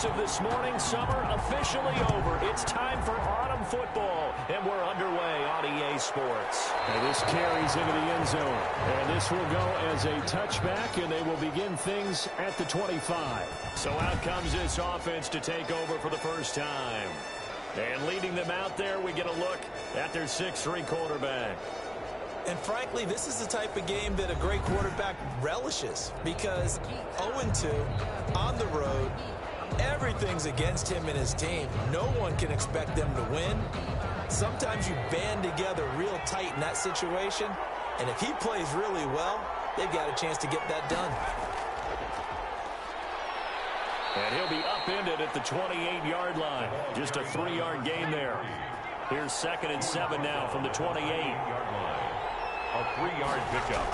As of this morning, summer officially over. It's time for autumn football, and we're underway on EA Sports. And this carries into the end zone, and this will go as a touchback, and they will begin things at the 25. So out comes this offense to take over for the first time. And leading them out there, we get a look at their 6'3" quarterback. And frankly, this is the type of game that a great quarterback relishes, because 0-2 on the road, everything's against him and his team. No one can expect them to win. Sometimes you band together real tight in that situation, and if he plays really well, they've got a chance to get that done. And he'll be upended at the 28-yard line. Just a 3-yard gain there. Here's 2nd and 7 now from the 28-yard line. A 3-yard pickup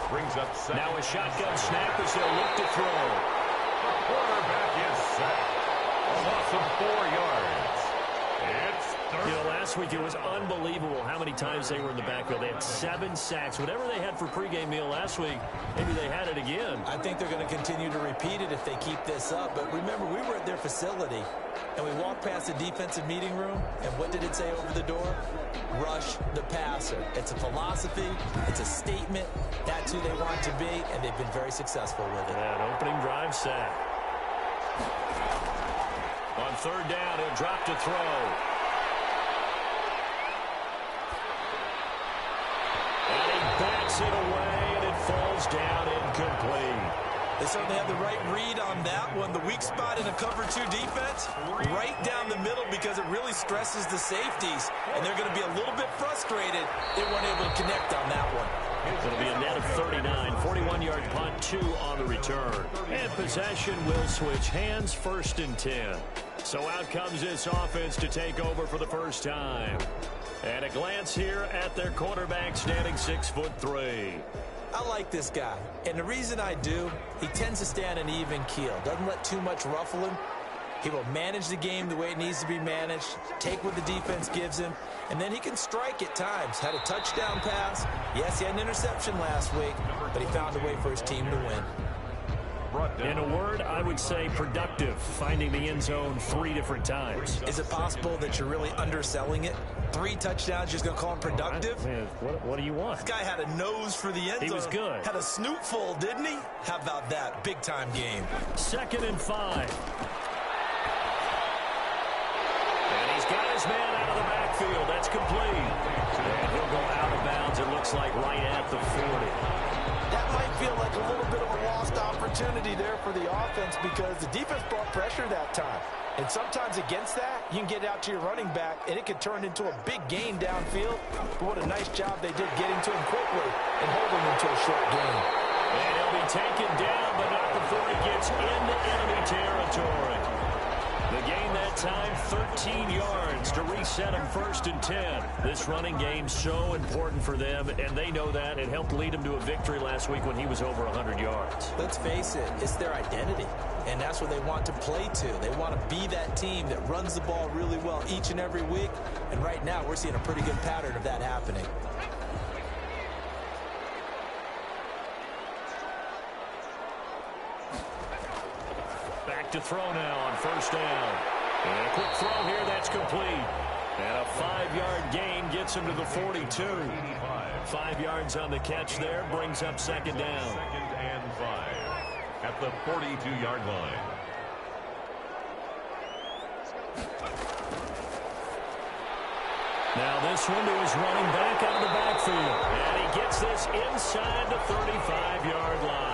brings up 7. Now a shotgun snap as he'll look to throw. The quarterback is set. A loss of 4 yards. It's third. You know, last week it was unbelievable how many times they were in the backfield. They had 7 sacks. Whatever they had for pregame meal last week, maybe they had it again. I think they're going to continue to repeat it if they keep this up. But remember, we were at their facility, and we walked past the defensive meeting room, and what did it say over the door? Rush the passer. It's a philosophy. It's a statement. That's who they want to be, and they've been very successful with it. An opening drive sack. On 3rd down, he'll drop to throw. And he backs it away, and it falls down incomplete. They certainly have the right read on that one. The weak spot in a cover 2 defense, right down the middle, because it really stresses the safeties, and they're going to be a little bit frustrated they weren't able to connect on that one. It'll be a net of 39, 41-yard punt, 2 on the return. And possession will switch hands, 1st and 10. So out comes this offense to take over for the first time. And a glance here at their quarterback, standing 6'3". I like this guy, and the reason I do, he tends to stay on an even keel. Doesn't let too much ruffle him. He will manage the game the way it needs to be managed, take what the defense gives him, and then he can strike at times. Had a touchdown pass. Yes, he had an interception last week, but he found a way for his team to win. In a word, I would say productive, finding the end zone 3 different times. Is it possible that you're really underselling it? 3 touchdowns, you're just going to call him productive? Man, what do you want? This guy had a nose for the end zone. He was good. Had a snoot full, didn't he? How about that? Big-time game. 2nd and 5. And he's got his man out of the backfield. That's complete. And he'll go out of bounds, it looks like, right at the 40. That might feel like a little bit of a lost opportunity there for the offense, because the defense brought pressure that time. And sometimes against that, you can get out to your running back, and it could turn into a big gain downfield. But what a nice job they did getting to him quickly and holding him to a short gain. And he'll be taken down, but not before he gets into enemy territory. The gain that time, 13 yards to reset them 1st and 10. This running game so important for them, and they know that. It helped lead them to a victory last week when he was over 100 yards. Let's face it, it's their identity, and that's what they want to play to. They want to be that team that runs the ball really well each and every week, and right now we're seeing a pretty good pattern of that happening. To throw now on 1st down. And a quick throw here, that's complete. And a 5-yard gain gets him to the 42. 5 yards on the catch there, brings up 2nd down. 2nd and 5 at the 42-yard line. Now this one to his running back out of the backfield. And he gets this inside the 35-yard line.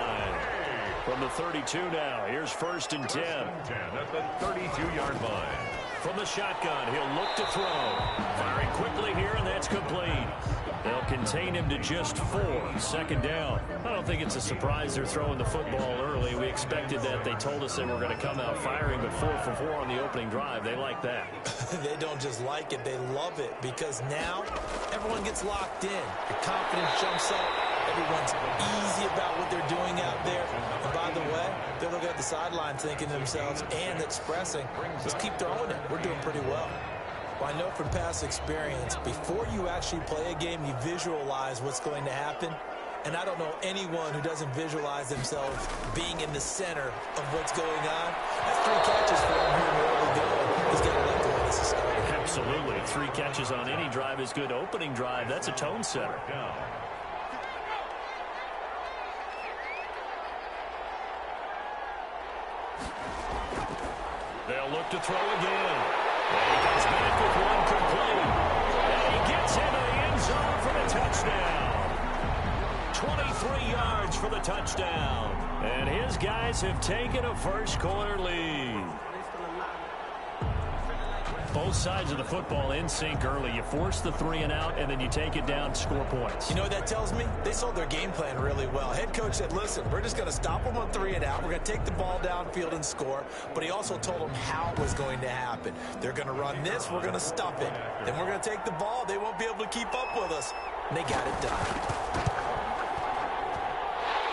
From the 32 now, here's 1st and 10. At the 32-yard line. From the shotgun, he'll look to throw. Firing quickly here, and that's complete. They'll contain him to just 4. 2nd down. I don't think it's a surprise they're throwing the football early. We expected that. They told us they were going to come out firing, but 4 for 4 on the opening drive. They like that. They don't just like it, they love it, because now everyone gets locked in. The confidence jumps up. Everyone's easy about what they're doing out there. And by the way, they're looking at the sideline thinking to themselves and expressing, just keep throwing it. We're doing pretty well. Well, I know from past experience, before you actually play a game, you visualize what's going to happen. And I don't know anyone who doesn't visualize themselves being in the center of what's going on. That's 3 catches for him here in the early going. He's got to like the way this is starting. Absolutely. 3 catches on any drive is good. Opening drive, that's a tone setter. They'll look to throw again. And he comes back with one complete. And he gets into the end zone for the touchdown. 23 yards for the touchdown. And his guys have taken a first-quarter lead. Both sides of the football in sync early. You force the 3-and-out, and then you take it down, score points. You know what that tells me? They sold their game plan really well. Head coach said, listen, we're just going to stop them on 3-and-out. We're going to take the ball downfield and score. But he also told them how it was going to happen. They're going to run this. We're going to stop it. Then we're going to take the ball. They won't be able to keep up with us. And they got it done.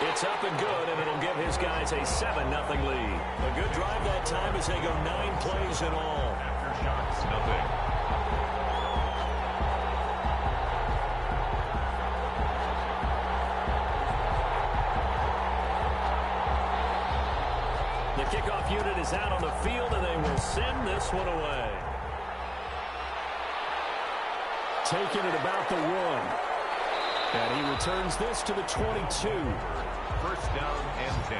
It's up and good, and it'll give his guys a 7-0 lead. A good drive that time as they go 9 plays in all. Shots, nothing. The kickoff unit is out on the field, and they will send this one away. Taking it about the 1. And he returns this to the 22. First down and 10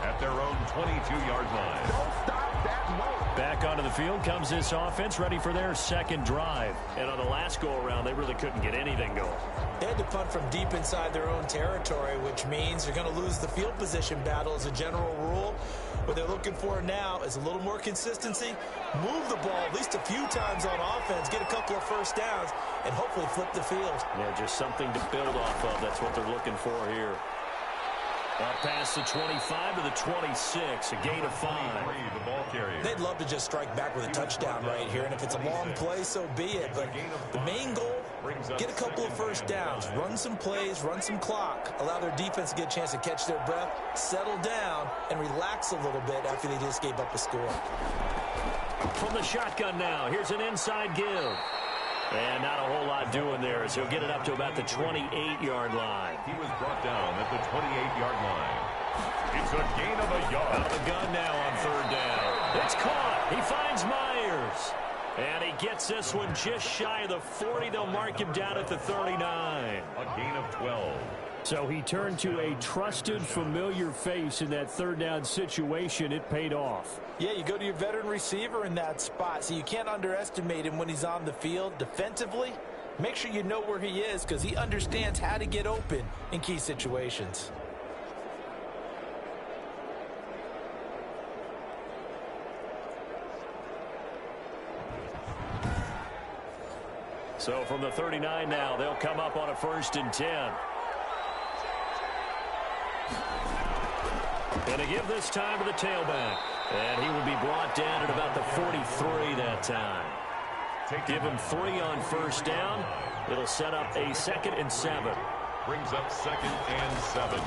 at their own 22-yard line. Don't stop that moment. Back onto the field comes this offense, ready for their second drive. And on the last go-around, they really couldn't get anything going. They had to punt from deep inside their own territory, which means they're going to lose the field position battle as a general rule. What they're looking for now is a little more consistency, move the ball at least a few times on offense, get a couple of first downs, and hopefully flip the field. Yeah, just something to build off of. That's what they're looking for here. Up past the 25 to the 26, a gain of 5. The ball carrier. They'd love to just strike back with a touchdown right here, and if it's a long play, so be it. But the main goal, get a couple of first downs, run some plays, run some clock, allow their defense to get a chance to catch their breath, settle down, and relax a little bit after they just gave up a score. From the shotgun now, here's an inside give. And not a whole lot doing there as he'll get it up to about the 28-yard line. He was brought down at the 28-yard line. It's a gain of a yard. Out of the gun now on 3rd down. It's caught. He finds Myers. And he gets this one just shy of the 40. They'll mark him down at the 39. A gain of 12. So he turned to a trusted, familiar face in that 3rd down situation. It paid off. Yeah, you go to your veteran receiver in that spot, so you can't underestimate him when he's on the field defensively. Make sure you know where he is because he understands how to get open in key situations. So from the 39 now, they'll come up on a 1st and 10. And to give this time to the tailback. And he will be brought down at about the 43 that time. Give him 3 on 1st down. It'll set up a 2nd and 7. Brings up 2nd and 7.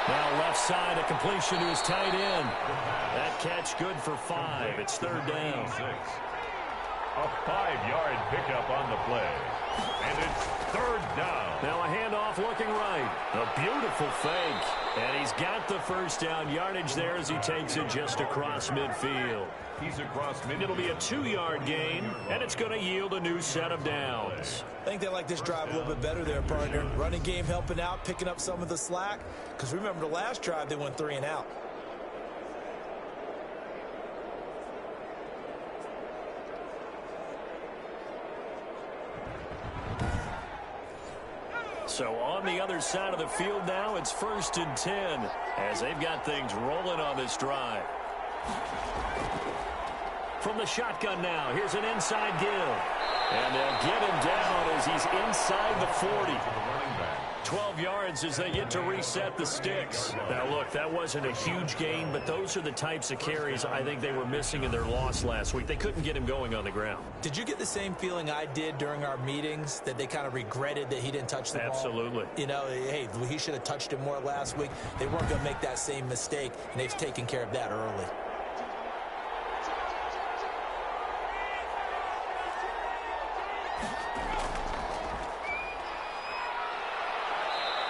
Now left side, a completion to his tight end. That catch good for 5. It's 3rd down. 6. A 5-yard pickup on the play. And it's 3rd down. Now a handoff looking right. A beautiful fake. And he's got the 1st down yardage there as he takes it just across midfield. He's across midfield. It'll be a 2-yard gain, and it's going to yield a new set of downs. I think they like this drive a little bit better there, partner. Running game helping out, picking up some of the slack. Because remember, the last drive, they went 3-and-out. So on the other side of the field now, it's 1st and 10 as they've got things rolling on this drive. From the shotgun now, here's an inside give. And they'll get him down as he's inside the 40. 12 yards as they get to reset the sticks. Now, look, that wasn't a huge gain, but those are the types of carries I think they were missing in their loss last week. They couldn't get him going on the ground. Did you get the same feeling I did during our meetings, that they kind of regretted that he didn't touch the ball? Absolutely. You know, hey, he should have touched it more last week. They weren't going to make that same mistake, and they've taken care of that early.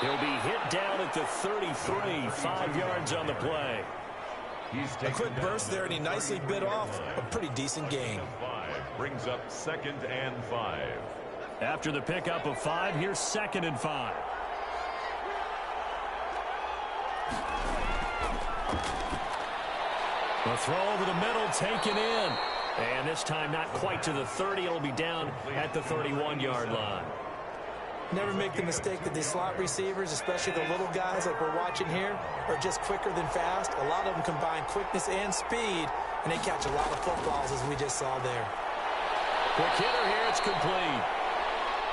He'll be hit down at the 33, 5 yards on the play. A quick burst there, and he nicely bit off a pretty decent gain. 5 brings up 2nd and 5. After the pickup of 5, here's 2nd and 5. The throw over the middle, taken in. And this time not quite to the 30. It'll be down at the 31-yard line. Never make the mistake that these slot receivers, especially the little guys like we're watching here, are just quicker than fast. A lot of them combine quickness and speed, and they catch a lot of footballs, as we just saw there. Quick hitter here, it's complete.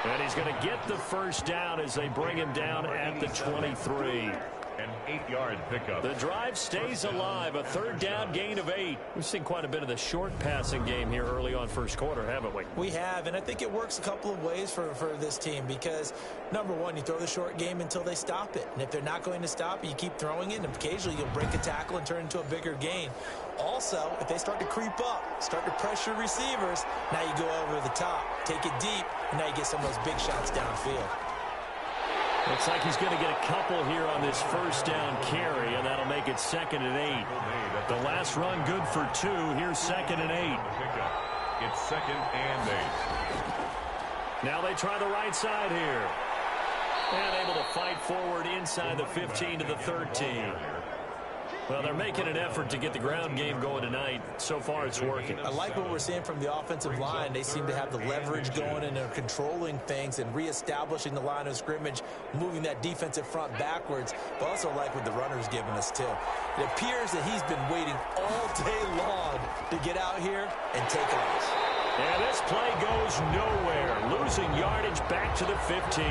And he's going to get the first down as they bring him down at the 23. An 8-yard pickup. The drive stays alive. A 3rd down gain of 8. We've seen quite a bit of the short passing game here early on first quarter, haven't we? We have, and I think it works a couple of ways for this team because, number one, you throw the short game until they stop it. And if they're not going to stop it, you keep throwing it, and occasionally you'll break a tackle and turn into a bigger gain. Also, if they start to creep up, start to pressure receivers, now you go over the top, take it deep, and now you get some of those big shots downfield. Looks like he's going to get a couple here on this first down carry, and that'll make it 2nd and 8. The last run good for 2. Here's 2nd and 8. It's 2nd and 8. Now they try the right side here. And able to fight forward inside the 15 to the 13. Well, they're making an effort to get the ground game going tonight. So far, it's working. I like what we're seeing from the offensive line. They seem to have the leverage going, and they're controlling things and reestablishing the line of scrimmage, moving that defensive front backwards. But also like what the runner's giving us, too. It appears that he's been waiting all day long to get out here and take off. And this play goes nowhere. Losing yardage back to the 15.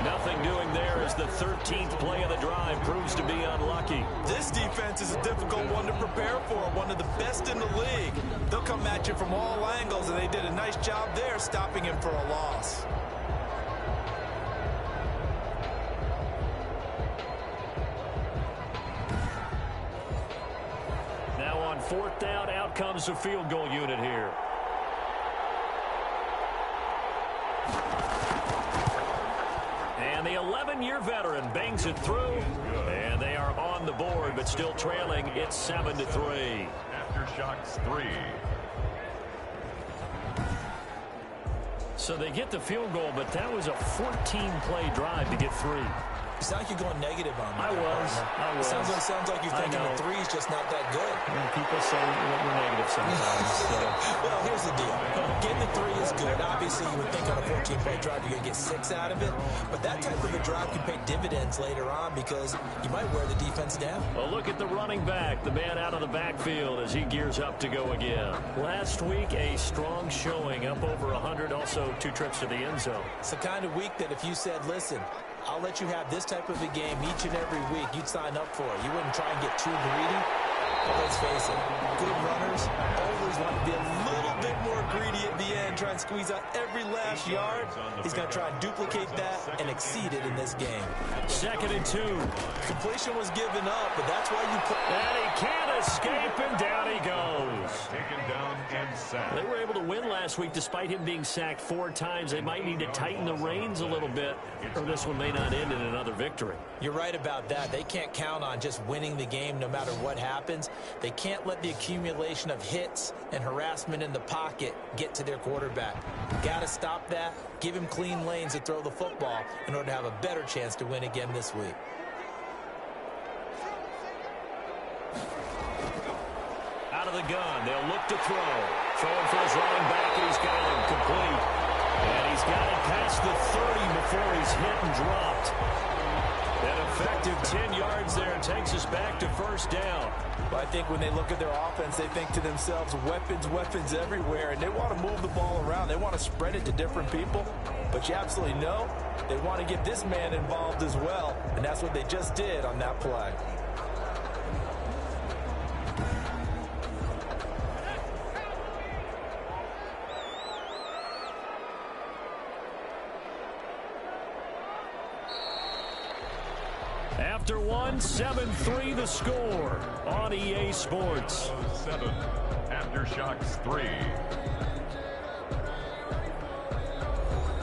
Nothing doing there as the 13th play of the drive proves to be unlucky. This defense is a difficult one to prepare for, one of the best in the league. They'll come at you from all angles, and they did a nice job there stopping him for a loss. Now on 4th down, out comes the field goal unit here. And the 11-year veteran bangs it through, and they are on the board, but still trailing. It's 7-3. Aftershocks 3. So they get the field goal, but that was a 14-play drive to get 3. You sound like you're going negative on me. I was. Sounds like you're thinking the 3's just not that good. And people say we're negative sometimes. So. Well, here's the deal. Getting the 3 is good. Obviously, you would think on a 14-play drive you're going to get 6 out of it. But that type of a drive can pay dividends later on because you might wear the defense down. Well, look at the running back, the man out of the backfield as he gears up to go again. Last week, a strong showing, up over 100, also 2 trips to the end zone. It's the kind of week that if you said, listen, I'll let you have this type of a game each and every week, you'd sign up for it. You wouldn't try and get too greedy. But let's face it, good runners always want to be a little bit more greedy at the end, try and squeeze out every last yard. He's going to try and duplicate that and exceed it in this game. 2nd and 2. Completion was given up, but that's why you put... And he can't escape, and down he goes. Taken down and sacked. They were able to win last week despite him being sacked 4 times. They might need to tighten the reins a little bit, or this one may not end in another victory. You're right about that. They can't count on just winning the game no matter what happens. They can't let the accumulation of hits and harassment in the pocket get to their quarterback. Got to stop that, give him clean lanes to throw the football in order to have a better chance to win again this week. Out of the gun, they'll look to throw. Throwing for his running back, and he's got him complete. And he's got it past the 30 before he's hit and dropped. An effective 10 yards there takes us back to first down. Well, I think when they look at their offense, they think to themselves, weapons everywhere, and they want to move the ball around. They want to spread it to different people, but you absolutely know they want to get this man involved as well, and that's what they just did on that play. After one, 7-3 the score on EA Sports. 7. Aftershocks 3.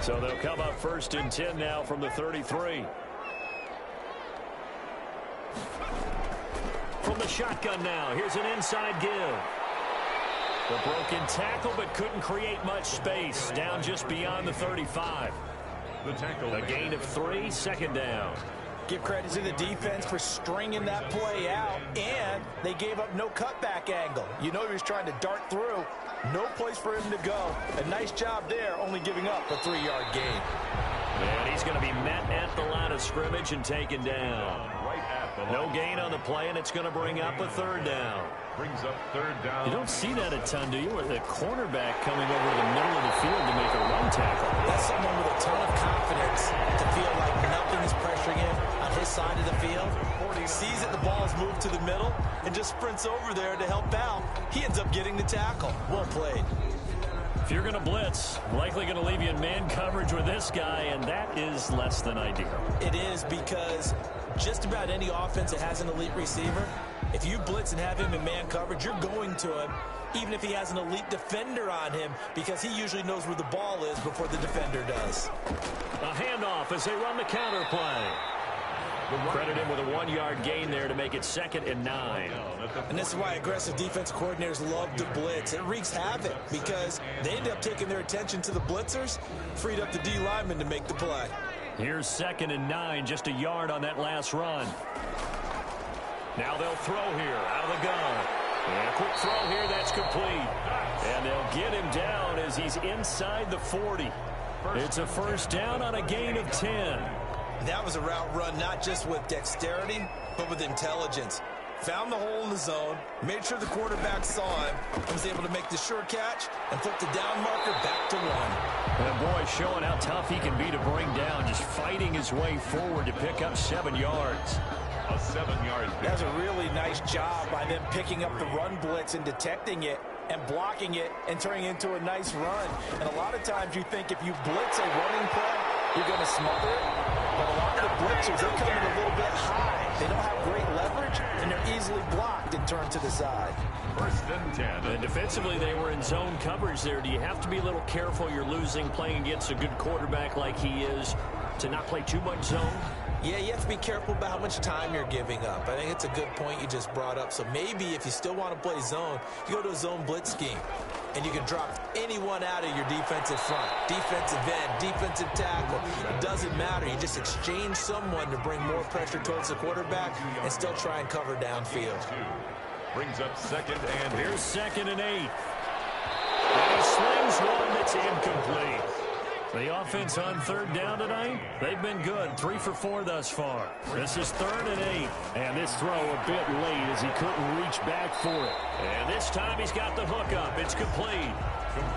So they'll come up 1st and 10 now from the 33. from the shotgun now. Here's an inside give. The broken tackle, but couldn't create much space. Down just beyond the 35. The tackle. A gain of 3, second down. Give credit to the defense for stringing that play out, and they gave up no cutback angle. You know he was trying to dart through. No place for him to go. A nice job there, only giving up a 3-yard gain. And he's going to be met at the line of scrimmage and taken down. No gain on the play, and it's going to bring up a 3rd down. Brings up 3rd down. You don't see that a ton, do you? With a cornerback coming over to the middle of the field to make a run tackle. That's someone with a ton of confidence to feel like nothing is pressuring him on his side of the field. He sees that the ball is moved to the middle and just sprints over there to help out. He ends up getting the tackle. Well played. If you're going to blitz, likely going to leave you in man coverage with this guy, and that is less than ideal. It is, because just about any offense that has an elite receiver, if you blitz and have him in man coverage, you're going to him, even if he has an elite defender on him, because he usually knows where the ball is before the defender does. A handoff as they run the counter play. Credit him with a 1-yard gain there to make it 2nd and 9. And this is why aggressive defense coordinators love to blitz. It wreaks havoc because they end up taking their attention to the blitzers, freed up the D lineman to make the play. Here's 2nd and 9, just a yard on that last run. Now they'll throw here out of the gun. And a quick throw here, that's complete. And they'll get him down as he's inside the 40. It's a 1st down on a gain of 10. That was a route run not just with dexterity, but with intelligence. Found the hole in the zone, made sure the quarterback saw him, and was able to make the sure catch and flip the down marker back to 1. And boy, showing how tough he can be to bring down, just fighting his way forward to pick up 7 yards. A 7-yard. That's a really nice job by them picking up the run blitz and detecting it and blocking it and turning it into a nice run. And a lot of times you think if you blitz a running play, you're going to smother it. But a lot of the blitzers, they're coming a little bit high. They don't have great leverage, and they're easily blocked and turned to the side. 1st and 10. And defensively, they were in zone coverage there. Do you have to be a little careful? You're losing, playing against a good quarterback like he is, to not play too much zone? Yeah, you have to be careful about how much time you're giving up. I think it's a good point you just brought up. So maybe if you still want to play zone, you go to a zone blitz scheme. And you can drop anyone out of your defensive front. Defensive end, defensive tackle. It doesn't matter. You just exchange someone to bring more pressure towards the quarterback and still try and cover downfield. Brings up 2nd and 8. Here's 2nd and 8. And he slings one that's incomplete. The offense on 3rd down tonight, they've been good. 3 for 4 thus far. This is 3rd and 8. And this throw a bit late as he couldn't reach back for it. And this time he's got the hook up. It's complete.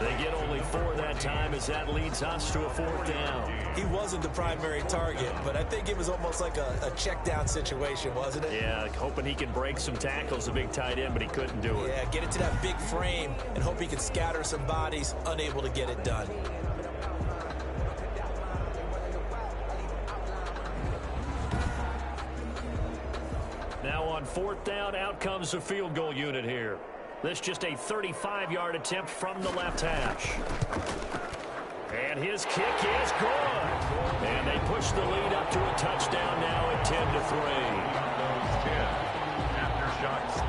They get only 4 that time as that leads us to a 4th down. He wasn't the primary target, but I think it was almost like a check down situation, wasn't it? Yeah, hoping he can break some tackles, a big tight end, but he couldn't do it. Yeah, get it to that big frame and hope he can scatter some bodies, unable to get it done. Now on 4th down, out comes the field goal unit here. This just a 35-yard attempt from the left hash. And his kick is good. And they push the lead up to a touchdown now at 10-3. 10. Aftershocks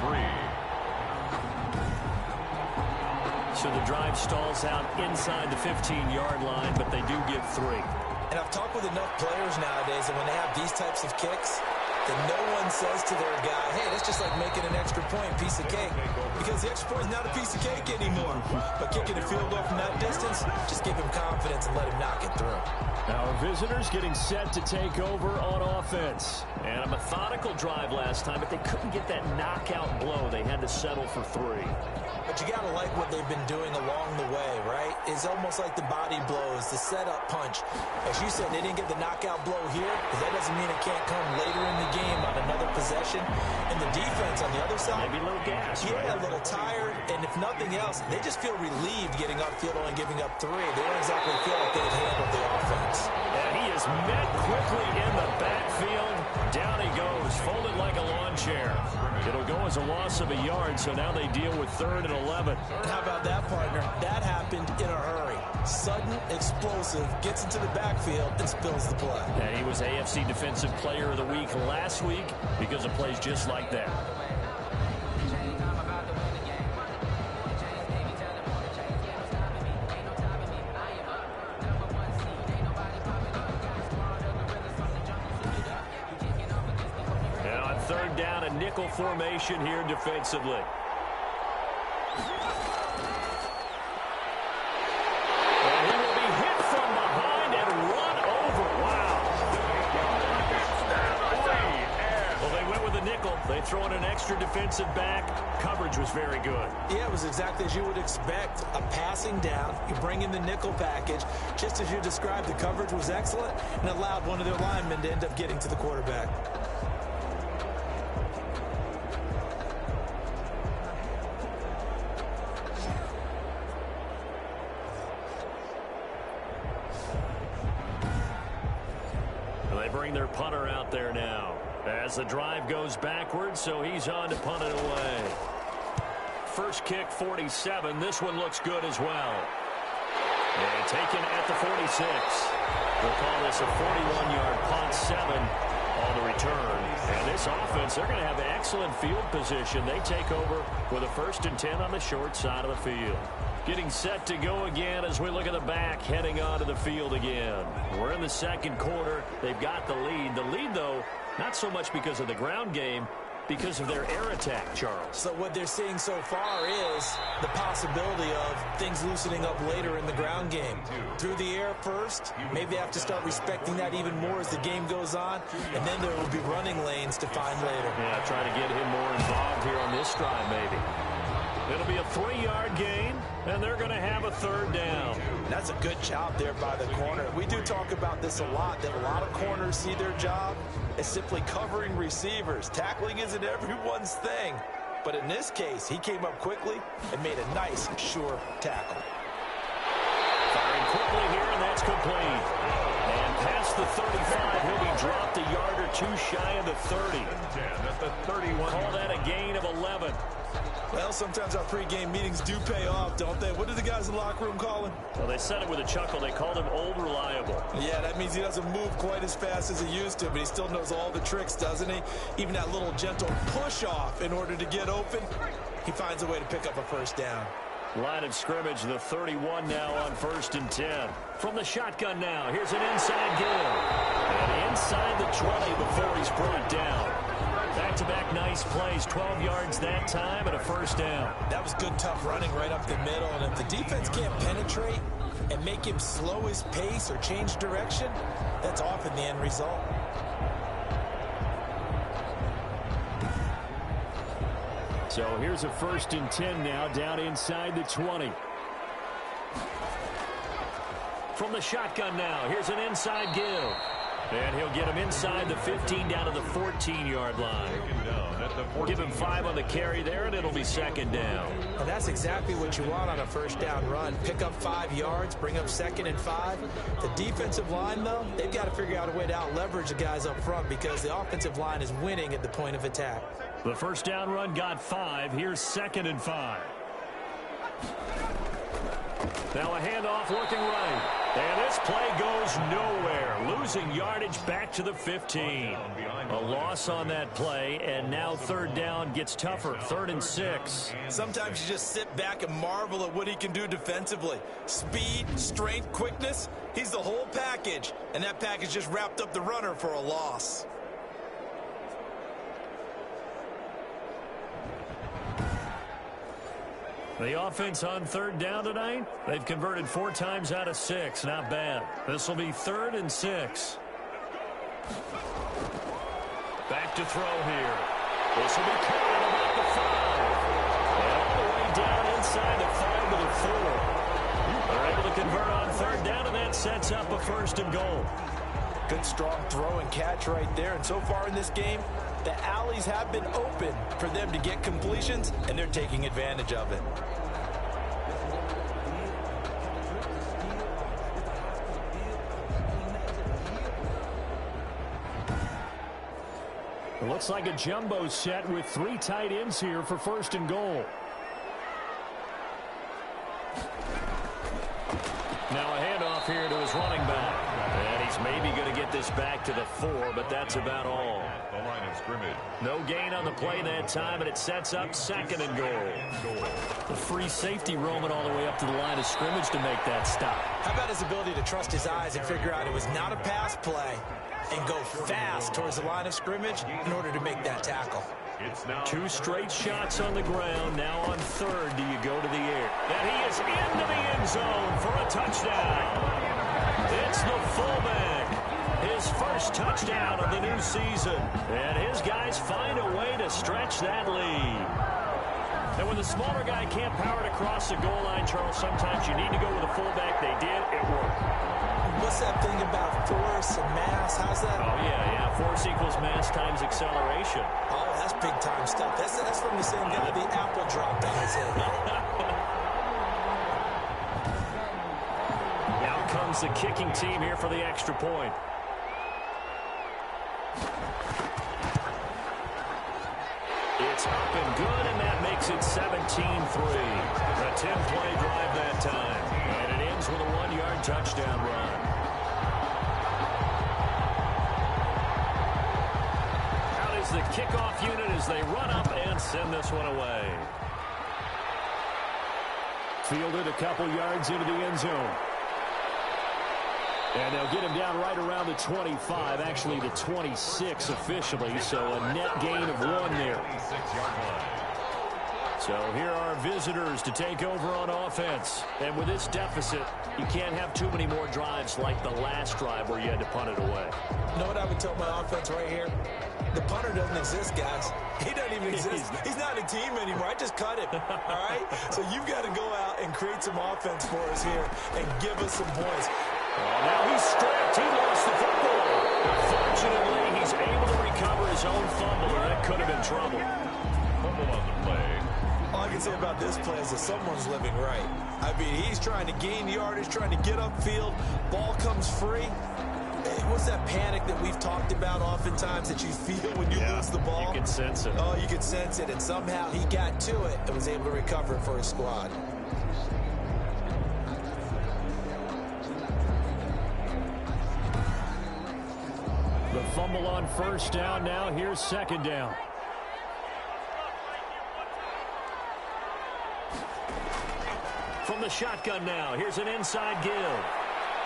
3. So the drive stalls out inside the 15-yard line, but they do get 3. And I've talked with enough players nowadays that when they have these types of kicks, that no one says to their guy, hey, that's just like making an extra point, piece of cake. Because the extra point is not a piece of cake anymore. But kicking a field goal from that distance, just give him confidence and let him knock it through. Our visitors getting set to take over on offense. And a methodical drive last time, but they couldn't get that knockout blow. They had to settle for 3. But you got to like what they've been doing along the way, right? It's almost like the body blows, the setup punch. As you said, they didn't get the knockout blow here, but that doesn't mean it can't come later in the game on another possession. And the defense on the other side, Maybe a little gas, yeah, right? a little tired. And if nothing else, they just feel relieved getting upfield and giving up 3. They don't exactly feel like they've handled the offense. And he is met quickly in the backfield. Down he goes, folded like a lawn chair. It'll go as a loss of a yard, so now they deal with 3rd and 11. And how about that, partner? That happened in a hurry. Sudden, explosive, gets into the backfield, and spills the play. And he was AFC Defensive Player of the Week last week because of plays just like that. third down, a nickel formation here defensively. And he will be hit from behind and run over. Wow. Well, they went with a nickel. They throw in an extra defensive back. Coverage was very good. Yeah, it was exactly as you would expect. A passing down. You bring in the nickel package. Just as you described, the coverage was excellent and allowed one of their linemen to end up getting to the quarterback. They bring their punter out there now as the drive goes backwards, so he's on to punt it away. First kick, 47. This one looks good as well. And taken at the 46. We'll call this a 41-yard punt, 7 on the return. And this offense, they're going to have excellent field position. They take over with a 1st and 10 on the short side of the field. Getting set to go again as we look at the back, heading onto the field again. We're in the second quarter. They've got the lead. The lead, though, not so much because of the ground game, because of their air attack, Charles. So what they're seeing so far is the possibility of things loosening up later in the ground game. Through the air first, maybe they have to start respecting that even more as the game goes on, and then there will be running lanes to find later. Yeah, try to get him more involved here on this drive, maybe. It'll be a 3-yard gain, and they're going to have a third down. That's a good job there by the corner. We do talk about this a lot, that a lot of corners see their job as simply covering receivers. Tackling isn't everyone's thing. But in this case, he came up quickly and made a nice, sure tackle. Firing quickly here, and that's complete. And past the 35, he'll be dropped a yard or two shy of the 30. At the 31. Call that a gain of 11. Well, sometimes our pregame meetings do pay off, don't they? What do the guys in the locker room call him? Well, they said it with a chuckle. They called him Old Reliable. Yeah, that means he doesn't move quite as fast as he used to, but he still knows all the tricks, doesn't he? Even that little gentle push-off in order to get open, he finds a way to pick up a first down. Line of scrimmage, the 31 now on 1st and 10. From the shotgun now, here's an inside give. And inside the 20 before he's brought down. Back-to-back nice plays, 12 yards that time and a first down. That was good, tough running right up the middle. And if the defense can't penetrate and make him slow his pace or change direction, that's often the end result. So here's a 1st and 10 now, down inside the 20. From the shotgun now, here's an inside give. And he'll get him inside the 15 down to the 14-yard line. Give him 5 on the carry there, and it'll be 2nd down. And that's exactly what you want on a first down run. Pick up 5 yards, bring up 2nd and 5. The defensive line, though, they've got to figure out a way to out-leverage the guys up front because the offensive line is winning at the point of attack. The first down run got 5. Here's 2nd and 5. Now a handoff looking right. And this play goes nowhere. Losing yardage back to the 15. A loss on that play, and now 3rd down gets tougher. 3rd and 6. Sometimes you just sit back and marvel at what he can do defensively. Speed, strength, quickness. He's the whole package. And that package just wrapped up the runner for a loss. The offense on 3rd down tonight, they've converted 4 times out of 6. Not bad. This will be 3rd and 6. Back to throw here. This will be caught at about the 5. And all the way down inside the 5 to the 4. They're able to convert on 3rd down, and that sets up a 1st and goal. Good, strong throw and catch right there. And so far in this game, the alleys have been open for them to get completions, and they're taking advantage of it. It looks like a jumbo set with 3 tight ends here for 1st and goal. Now a handoff here to his running back. And he's maybe going to get this back to the 4, but that's about all. The line of scrimmage. No gain on the play that time, and it sets up 2nd and goal. The free safety roaming all the way up to the line of scrimmage to make that stop. How about his ability to trust his eyes and figure out it was not a pass play and go fast towards the line of scrimmage in order to make that tackle? now. 2 straight shots on the ground. Now on third, do you go to the air? And he is into the end zone for a touchdown. It's the fullback. His first touchdown of the new season. And his guys find a way to stretch that lead. And when the smaller guy can't power it across the goal line, Charles, sometimes you need to go with a fullback. They did. It worked. What's that thing about force and mass? How's that? Oh, yeah. Force equals mass times acceleration. Oh, that's big-time stuff. That's from the same guy the apple dropped on his head. Now comes the kicking team here for the extra point. It's up and good, and that makes it 17-3. A 10-play drive that time. And it ends with a 1-yard touchdown run. Out is the kickoff unit as they run up and send this one away. Fielded a couple yards into the end zone. And they'll get him down right around the 25, actually the 26 officially, so a net gain of 1 there. So here are visitors to take over on offense. And with this deficit, you can't have too many more drives like the last drive where you had to punt it away. You know what I would tell my offense right here? The punter doesn't exist, guys. He doesn't even exist. He's not a team anymore. I just cut him, all right? So you've got to go out and create some offense for us here and give us some points. Now he's stripped. He lost the football. Fortunately, he's able to recover his own fumble, and that could have been trouble. Fumble on the play. All I can say about this play is that someone's living right. I mean, he's trying to gain yardage, trying to get upfield. Ball comes free. What's that panic that we've talked about oftentimes that you feel when you lose the ball? You can sense it. Oh, you can sense it, and somehow he got to it and was able to recover it for his squad. The fumble on first down. Now here's second down. From the shotgun now, here's an inside give.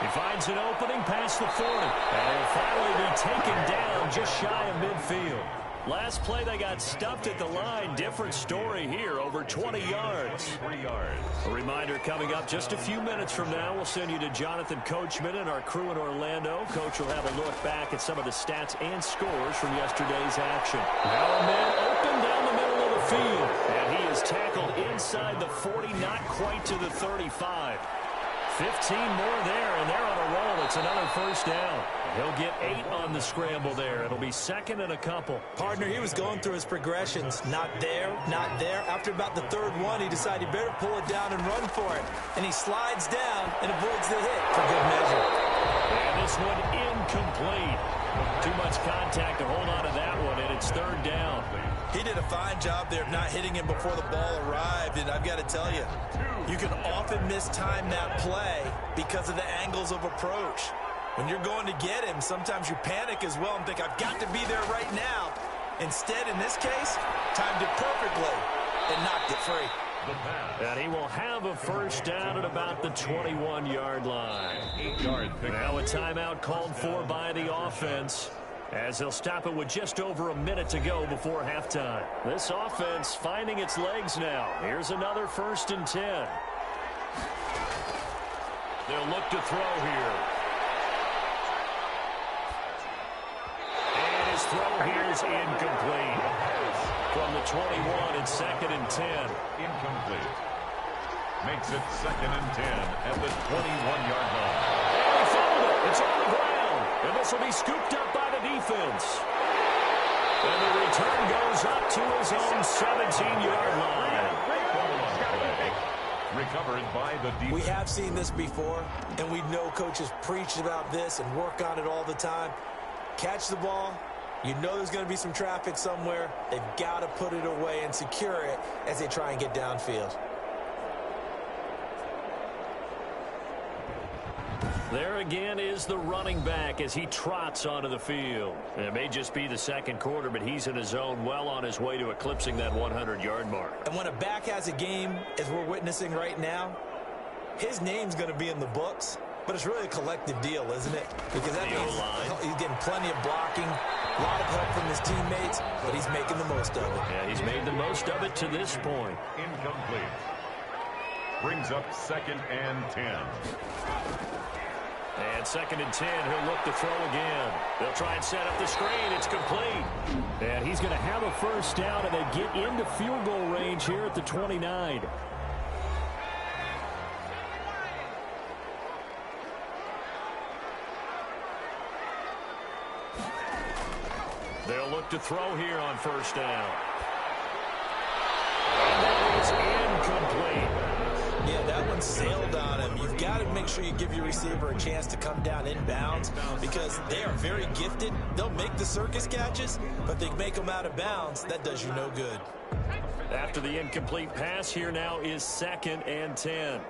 He finds an opening past the 40. And he'll finally be taken down just shy of midfield. Last play, they got stuffed at the line. Different story here, over 20 yards. 3 yards. A reminder coming up just a few minutes from now. We'll send you to Jonathan Coachman and our crew in Orlando. Coach will have a look back at some of the stats and scores from yesterday's action. Now a man open down the middle of the field. And he is tackled inside the 40, not quite to the 35. 15 more there, and they're on a roll. It's another first down. He'll get 8 on the scramble there. It'll be second and a couple. Partner, he was going through his progressions. Not there, not there. After about the third one, he decided he better pull it down and run for it. And he slides down and avoids the hit for good measure. And this one incomplete. Too much contact to hold on to that one, and it's third down. He did a fine job there of not hitting him before the ball arrived, and I've got to tell you, you can often mistime that play because of the angles of approach. When you're going to get him, sometimes you panic as well and think, I've got to be there right now. Instead, in this case, timed it perfectly and knocked it free. And he will have a first down at about the 21-yard line. 8-yard pick. Now a timeout called for by the offense, as they'll stop it with just over a minute to go before halftime. This offense finding its legs now. Here's another 1st and 10. They'll look to throw here. And his throw here is incomplete. From the 21, it's 2nd and 10. Incomplete. Makes it 2nd and 10 at the 21-yard line. And he fouled it. It's on the ground. And this will be scooped up by the defense. And the return goes up to his own 17-yard line. Recovered by the defense. We have seen this before, and we know coaches preach about this and work on it all the time. Catch the ball. You know there's going to be some traffic somewhere. They've got to put it away and secure it as they try and get downfield. There again is the running back as he trots onto the field. And it may just be the second quarter, but he's in his zone, well on his way to eclipsing that 100-yard mark. And when a back has a game, as we're witnessing right now, his name's going to be in the books. But it's really a collective deal, isn't it? Because that means he's getting plenty of blocking, a lot of help from his teammates, but he's making the most of it. Yeah, he's made the most of it to this point. Incomplete. Brings up 2nd and 10. And 2nd and 10, he'll look to throw again. They'll try and set up the screen. It's complete. And he's going to have a first down, and they get into field goal range here at the 29. They'll look to throw here on first down. And that is incomplete. Yeah, that one sailed on him. You've got to make sure you give your receiver a chance to come down inbounds because they are very gifted. They'll make the circus catches, but they make them out of bounds. That does you no good. After the incomplete pass, here now is 2nd and 10.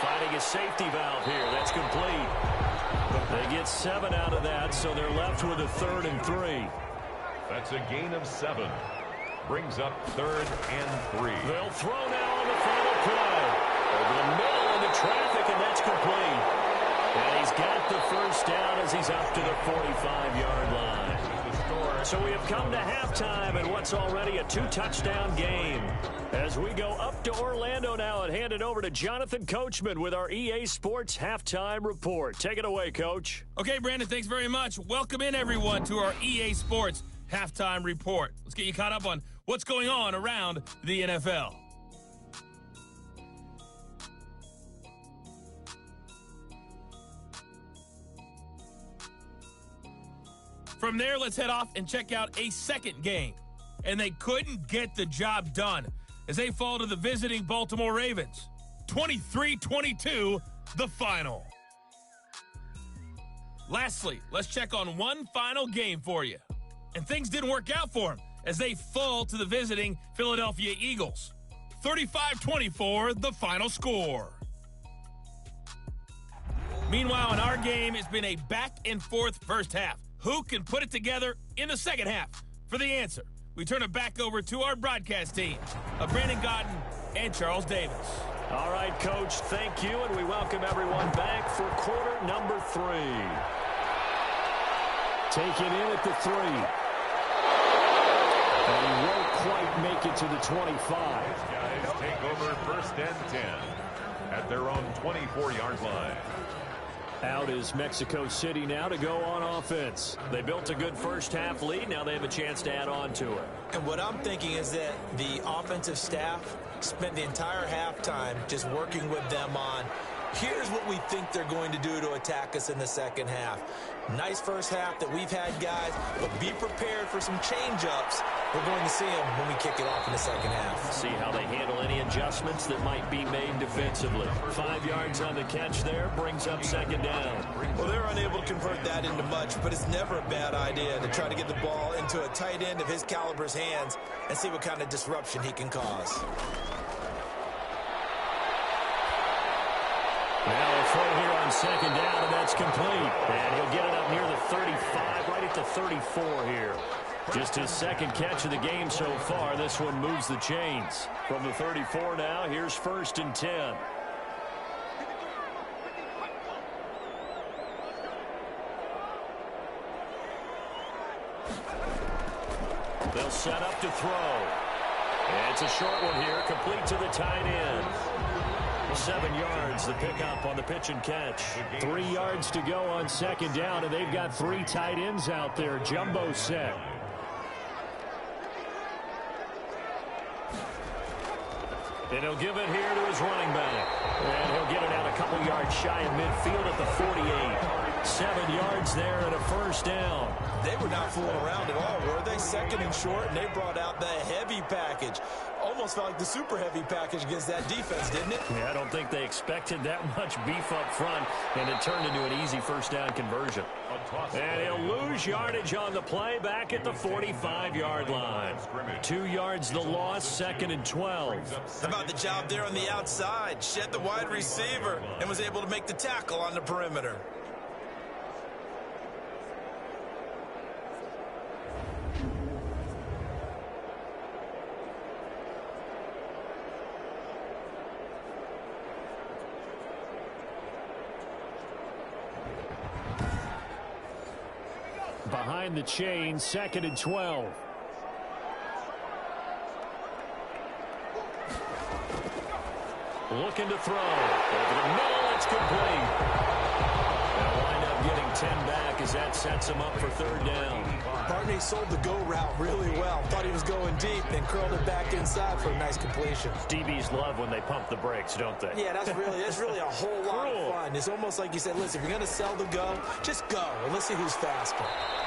Finding a safety valve here. That's complete. They get 7 out of that, so they're left with a 3rd and 3. That's a gain of 7. Brings up 3rd and 3. They'll throw now on the final play. Over the middle into traffic, and that's complete. And he's got the first down as he's up to the 45-yard line. So we have come to halftime in what's already a 2-touchdown game. As we go up to Orlando now and hand it over to Jonathan Coachman with our EA Sports Halftime Report. Take it away, Coach. Okay, Brandon, thanks very much. Welcome in, everyone, to our EA Sports Halftime Report. Let's get you caught up on what's going on around the NFL. From there, let's head off and check out a second game. And they couldn't get the job done as they fall to the visiting Baltimore Ravens. 23-22, the final. Lastly, let's check on one final game for you. And things didn't work out for them as they fall to the visiting Philadelphia Eagles. 35-24, the final score. Meanwhile, in our game, it's been a back-and-forth first half. Who can put it together in the second half? For the answer, we turn it back over to our broadcast team of Brandon Gaudin and Charles Davis. All right, Coach, thank you, and we welcome everyone back for quarter number 3. Take it in at the 3. And he won't quite make it to the 25. These guys take over 1st and 10 at their own 24-yard line. Out is Mexico City now to go on offense. They built a good first half lead. Now they have a chance to add on to it. And what I'm thinking is that the offensive staff spent the entire halftime just working with them on, here's what we think they're going to do to attack us in the second half. Nice first half that we've had, guys, but be prepared for some change-ups. We're going to see them when we kick it off in the second half. See how they handle any adjustments that might be made defensively. 5 yards on the catch there brings up 2nd down. Well, they're unable to convert that into much, but it's never a bad idea to try to get the ball into a tight end of his caliber's hands and see what kind of disruption he can cause. Now a throw here on 2nd down, and that's complete. And he'll get it up near the 35, right at the 34 here. Just his 2nd catch of the game so far. This one moves the chains. From the 34 now, here's 1st and 10. They'll set up to throw. And it's a short one here, complete to the tight end. 7 yards, the pickup on the pitch and catch. 3 yards to go on 2nd down, and they've got 3 tight ends out there. Jumbo set. And he'll give it here to his running back. And he'll get it out a couple yards shy of midfield at the 48. 7 yards there and a first down. They were not fooling around at all, were they? 2nd and short, and they brought out the heavy package. Almost felt like the super heavy package against that defense, didn't it? Yeah, I don't think they expected that much beef up front, and it turned into an easy first down conversion. And he'll lose yardage on the play back at the 45-yard line. 2 yards the loss, 2nd and 12. How about the job there on the outside? Shed the wide receiver and was able to make the tackle on the perimeter. behind the chain, 2nd and 12. Looking to throw. Over the middle, it's complete. They'll wind up getting 10 back as that sets him up for 3rd down. Barney sold the go route really well. Thought he was going deep, then curled it back inside for a nice completion. DBs love when they pump the brakes, don't they? Yeah, that's really a whole lot of fun. It's almost like you said, listen, if you're going to sell the go, just go, and let's see who's faster.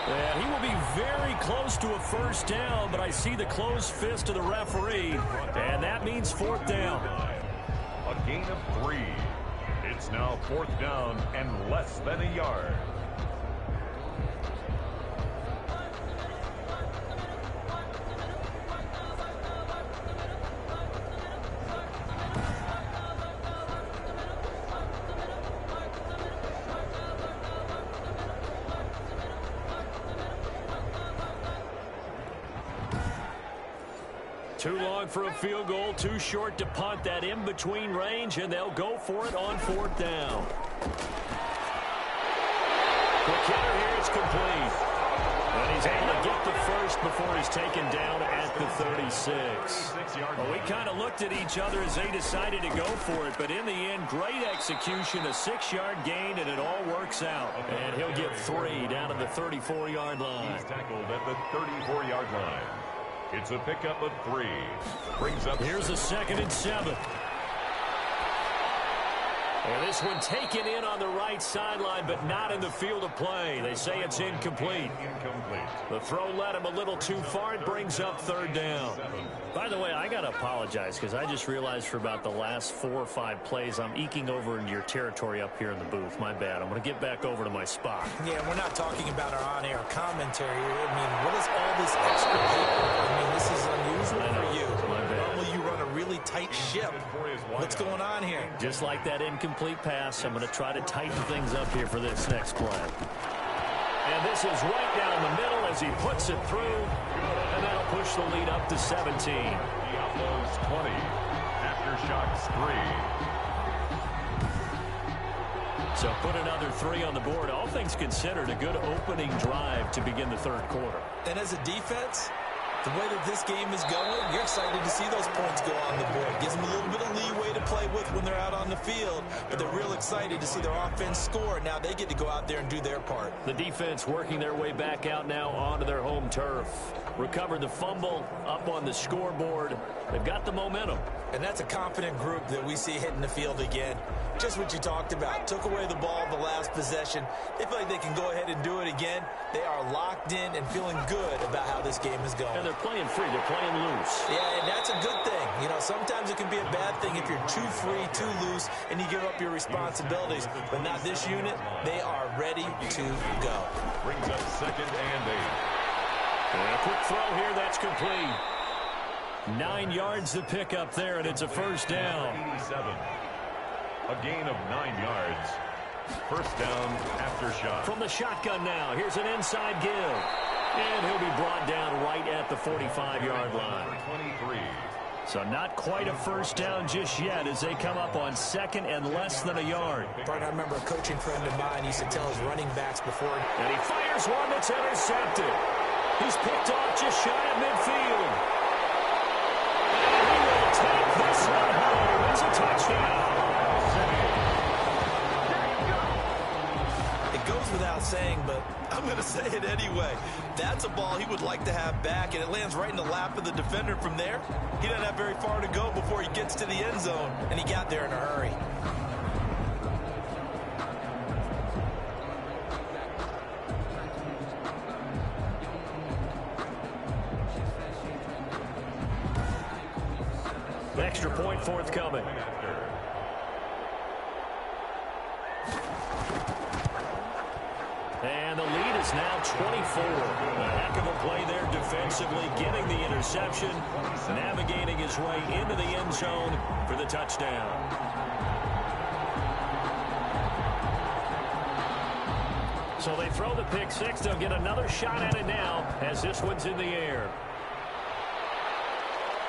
Yeah, he will be very close to a 1st down, but I see the closed fist of the referee, and that means 4th down. A gain of 3. It's now 4th down and less than a yard. Too long for a field goal, too short to punt. That in-between range, and they'll go for it on 4th down. Quick hitter here, it's complete. And he's able to get the first before he's taken down at the 36. Well, we kind of looked at each other as they decided to go for it, but in the end, great execution, a 6-yard gain, and it all works out. And he'll get 3 down to the 34-yard line. He's tackled at the 34-yard line. It's a pickup of 3. Brings up. Here's a 2nd and 7. And this one taken in on the right sideline, but not in the field of play. They say it's incomplete. The throw led him a little too far. It brings up 3rd down. By the way, I got to apologize because I just realized for about the last 4 or 5 plays, I'm eking over into your territory up here in the booth. My bad. I'm going to get back over to my spot. Yeah, we're not talking about our on-air commentary. I mean, what is all this extra paper? I mean, this is unusual for you. Normally you run a really tight ship. What's going on here? Just like that incomplete pass, I'm going to try to tighten things up here for this next play. And this is right down the middle as he puts it through, and that'll push the lead up to 17. The Outlaws 20. Aftershocks 3. So put another 3 on the board. All things considered, a good opening drive to begin the 3rd quarter. And as a defense, the way that this game is going, you're excited to see those points go on the board. Gives them a little bit of leeway to play with when they're out on the field, but they're real excited to see their offense score. Now they get to go out there and do their part. The defense working their way back out now onto their home turf. Recovered the fumble, up on the scoreboard. They've got the momentum. And that's a confident group that we see hitting the field again. Just what you talked about. Took away the ball the last possession. They feel like they can go ahead and do it again. They are locked in and feeling good about how this game is going. And they're playing free. They're playing loose. Yeah, and that's a good thing. You know, sometimes it can be a bad thing if you're too free, too loose, and you give up your responsibilities. But not this unit. They are ready to go. Brings up 2nd and 8. And a quick throw here. That's complete. 9 yards to pick up there, and it's a 1st down. 87. A gain of 9 yards. 1st down after shot. From the shotgun now, here's an inside give. And he'll be brought down right at the 45-yard line. 23. So not quite a 1st down just yet as they come up on 2nd and less than a yard. Bart, I remember a coaching friend of mine used to tell his running backs before. And he fires one that's intercepted. He's picked off just shy of midfield. And he will take this one home. It's a touchdown. It goes without saying, but I'm going to say it anyway. That's a ball he would like to have back, and it lands right in the lap of the defender from there. He doesn't have very far to go before he gets to the end zone, and he got there in a hurry. Extra point forthcoming. And the lead is now 24. A heck of a play there defensively, getting the interception, navigating his way into the end zone for the touchdown. So they throw the pick six. They'll get another shot at it now as this one's in the air.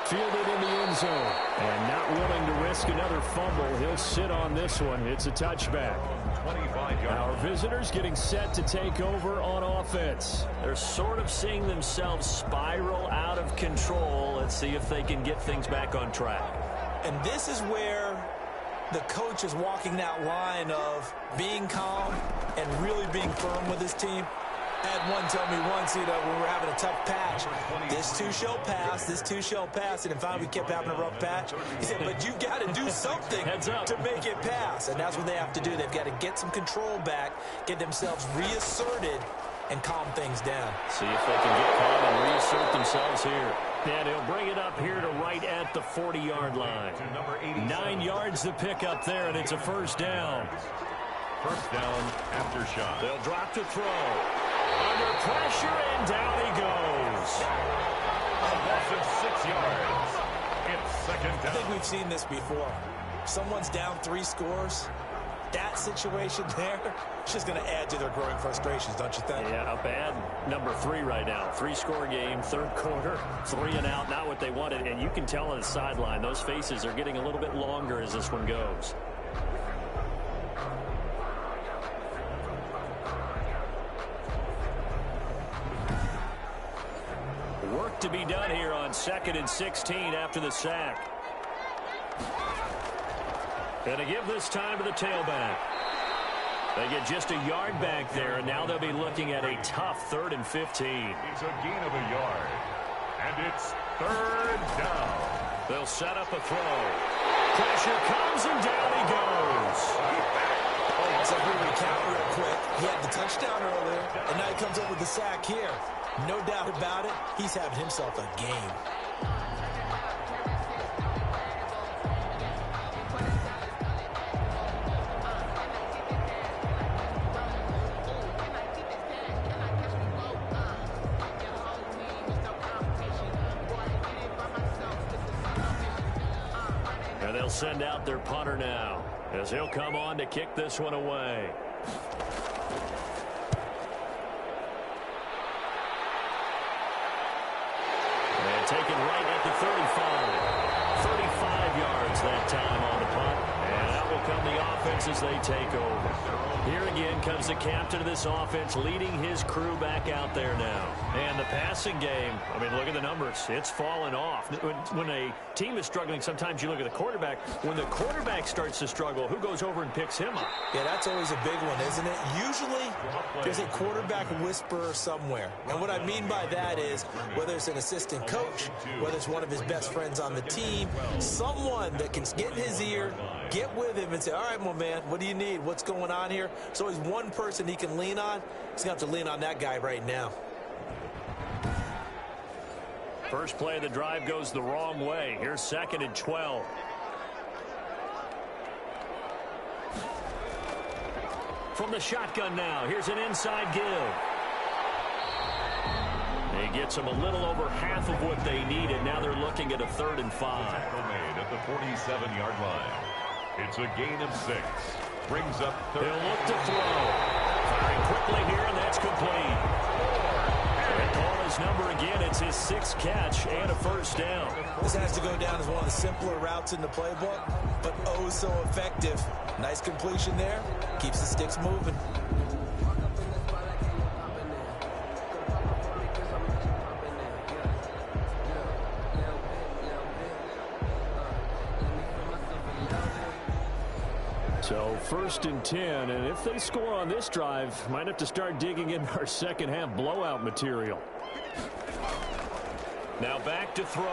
Fielded in the end zone. And not willing to risk another fumble. He'll sit on this one. It's a touchback. 25 yards. Our visitors getting set to take over on offense. They're sort of seeing themselves spiral out of control. Let's see if they can get things back on track. And this is where the coach is walking that line of being calm and really being firm with his team. I had one tell me once, when we're having a tough patch, this too shall pass, this too shall pass. And finally we kept having a rough patch. He said, but you've got to do something to make it pass. And that's what they have to do. They've got to get some control back, get themselves reasserted, and calm things down. See if they can get calm and reassert themselves here. And he'll bring it up here to right at the 40-yard line. 9 yards to pick up there, and it's a first down. First down after shot. They'll drop to throw. Under pressure, and down he goes. A loss of 6 yards. It's second down. I think we've seen this before. Someone's down 3 scores. That situation there, it's just going to add to their growing frustrations, don't you think? Yeah, a bad number 3 right now. 3-score game, third quarter, 3 and out, not what they wanted. And you can tell on the sideline, those faces are getting a little bit longer as this one goes. Work to be done here on 2nd and 16 after the sack. And to give this time to the tailback. They get just a yard back there, and now they'll be looking at a tough 3rd and 15. It's a gain of a yard. And it's third down. They'll set up a throw. Pressure comes, and down he goes. So here we count real quick. He had the touchdown earlier, and now he comes up with the sack here. No doubt about it, he's having himself a game. And they'll send out their punter now, as he'll come on to kick this one away. And taken right at the 35. 35 yards that time on the punt. And out will come the offense as they take over. Here again comes the captain of this offense, leading his crew back out there now. And the passing game, I mean, look at the numbers. It's fallen off. When a team is struggling, sometimes you look at the quarterback. When the quarterback starts to struggle, who goes over and picks him up? Yeah, that's always a big one, isn't it? Usually, there's a quarterback whisperer somewhere. And what I mean by that is, whether it's an assistant coach, whether it's one of his best friends on the team, someone that can get in his ear, get with him and say, all right, my man, what do you need? What's going on here? So he's one person he can lean on. He's going to have to lean on that guy right now. First play of the drive goes the wrong way. Here's 2nd and 12. From the shotgun now, here's an inside give. He gets them a little over half of what they needed. Now they're looking at a 3rd and 5. Tackle made at the 47-yard line. It's a gain of 6. Brings up third. They'll look to throw. Firing quickly here, and that's complete. And call his number again. It's his 6th catch and a first down. This has to go down as one of the simpler routes in the playbook, but oh so effective. Nice completion there. Keeps the sticks moving. So 1st and 10, and if they score on this drive, might have to start digging in our second half blowout material. Now back to throw.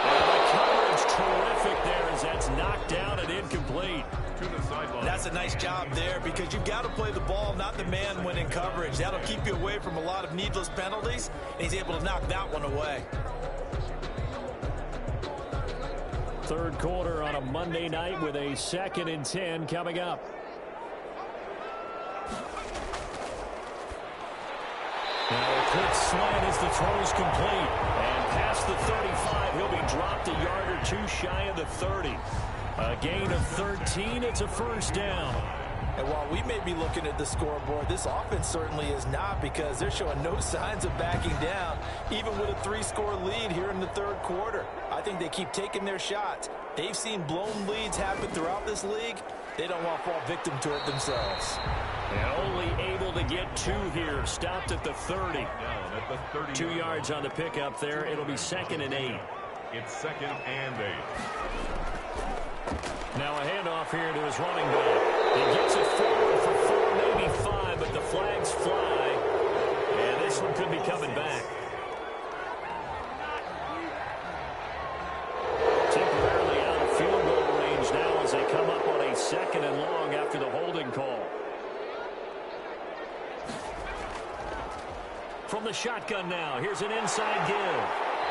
And the coverage terrific there as that's knocked down and incomplete. To the sideline. That's a nice job there because you've got to play the ball, not the man when in coverage. That'll keep you away from a lot of needless penalties, and he's able to knock that one away. Third quarter on a Monday night with a 2nd and 10 coming up. Now a quick slant as the throw's complete. And past the 35, he'll be dropped a yard or 2 shy of the 30. A gain of 13, it's a first down. And while we may be looking at the scoreboard, this offense certainly is not because they're showing no signs of backing down, even with a 3-score lead here in the third quarter. I think they keep taking their shots. They've seen blown leads happen throughout this league, They don't want to fall victim to it themselves. And only able to get 2 here. Stopped at the 30. Down at the 30. 2 yards on the pickup there. It'll be 2nd and 8. It's 2nd and 8. Now a handoff here to his running back. He gets it forward for 4, maybe 5, but the flags fly. And this one could be coming back. Temporarily out of field goal range now as they come up on a 2nd and long after the holding call. From the shotgun now, here's an inside give.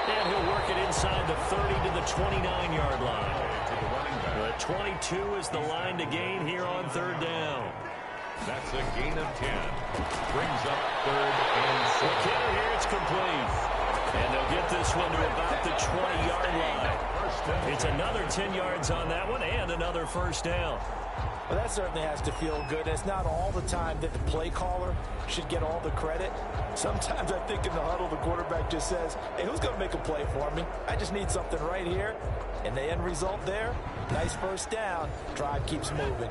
And he'll work it inside the 30 to the 29-yard line. The 22 is the line to gain here on 3rd down. That's a gain of 10. Brings up 3rd and 6. Here it's complete. And they'll get this one to about the 20-yard line. It's another 10 yards on that one and another 1st down. Well, that certainly has to feel good. It's not all the time that the play caller should get all the credit. Sometimes I think in the huddle, the quarterback just says, hey, who's going to make a play for me? I just need something right here. And the end result there, nice 1st down. Drive keeps moving.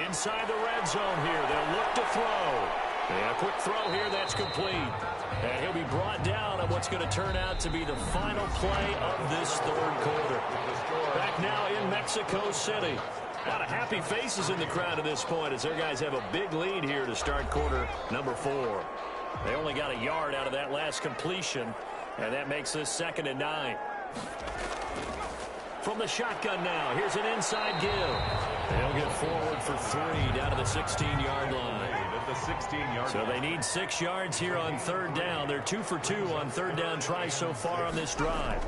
Inside the red zone here, they'll look to throw. And a quick throw here, that's complete. And he'll be brought down on what's going to turn out to be the final play of this 3rd quarter. Back now in Mexico City. A lot of happy faces in the crowd at this point as their guys have a big lead here to start quarter number 4. They only got a yard out of that last completion, and that makes this 2nd and 9. From the shotgun now, here's an inside give. They'll get forward for 3 down to the 16-yard line. So they need 6 yards here on 3rd down. They're 2 for 2 on 3rd down tries so far on this drive.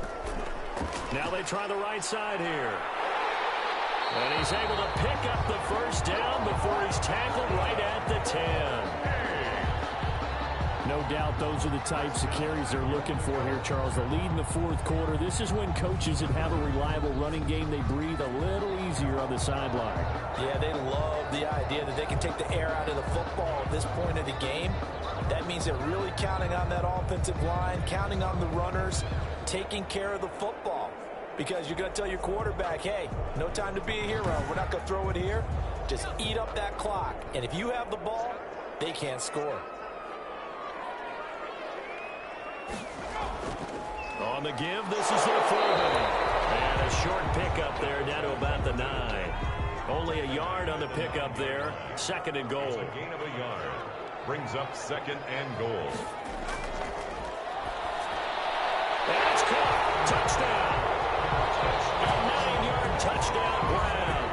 Now they try the right side here. And he's able to pick up the 1st down before he's tackled right at the 10. No doubt those are the types of carries they're looking for here, Charles. The lead in the 4th quarter. This is when coaches that have a reliable running game, they breathe a little easier on the sideline. Yeah, they love the idea that they can take the air out of the football at this point of the game. That means they're really counting on that offensive line, counting on the runners, taking care of the football. Because you're going to tell your quarterback, hey, no time to be a hero. We're not going to throw it here. Just eat up that clock. And if you have the ball, they can't score. On the give, this is their fullback. And a short pickup there down to about the 9. Only a yard on the pickup there. 2nd and goal. It's a gain of a yard. Brings up 2nd and goal. That's caught. Touchdown. A 9-yard touchdown Brown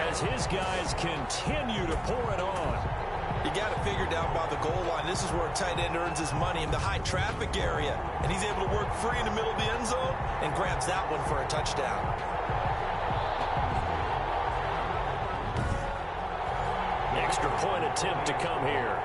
as his guys continue to pour it on. You got to figure down by the goal line. This is where a tight end earns his money in the high traffic area. And he's able to work free in the middle of the end zone and grabs that one for a touchdown. Extra point attempt to come here.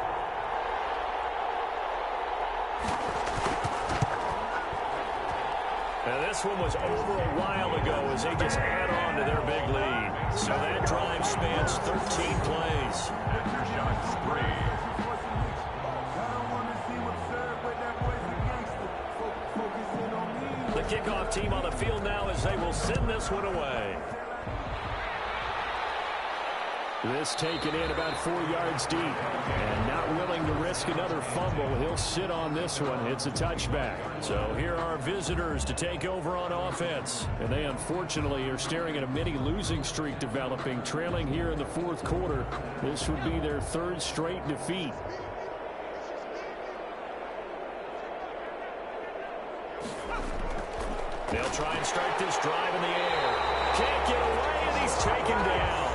And this one was over a while ago as they just add on to their big lead. So that drive spans 13 plays. After shot spree. The kickoff team on the field now as they will send this one away. This taken in about 4 yards deep. And not willing to risk another fumble. He'll sit on this one. It's a touchback. So here are visitors to take over on offense. And they unfortunately are staring at a mini losing streak developing, trailing here in the 4th quarter. This would be their 3rd straight defeat. They'll try and start this drive in the air. Can't get away, and he's taken down.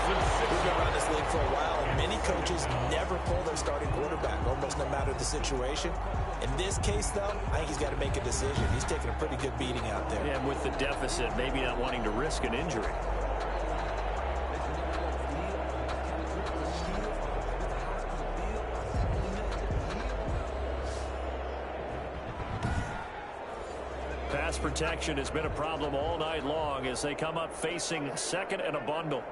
We've been around this league for a while, and many coaches never pull their starting quarterback, almost no matter the situation. In this case, though, I think he's got to make a decision. He's taking a pretty good beating out there. And with the deficit, maybe not wanting to risk an injury. Pass protection has been a problem all night long as they come up facing 2nd and a bundle.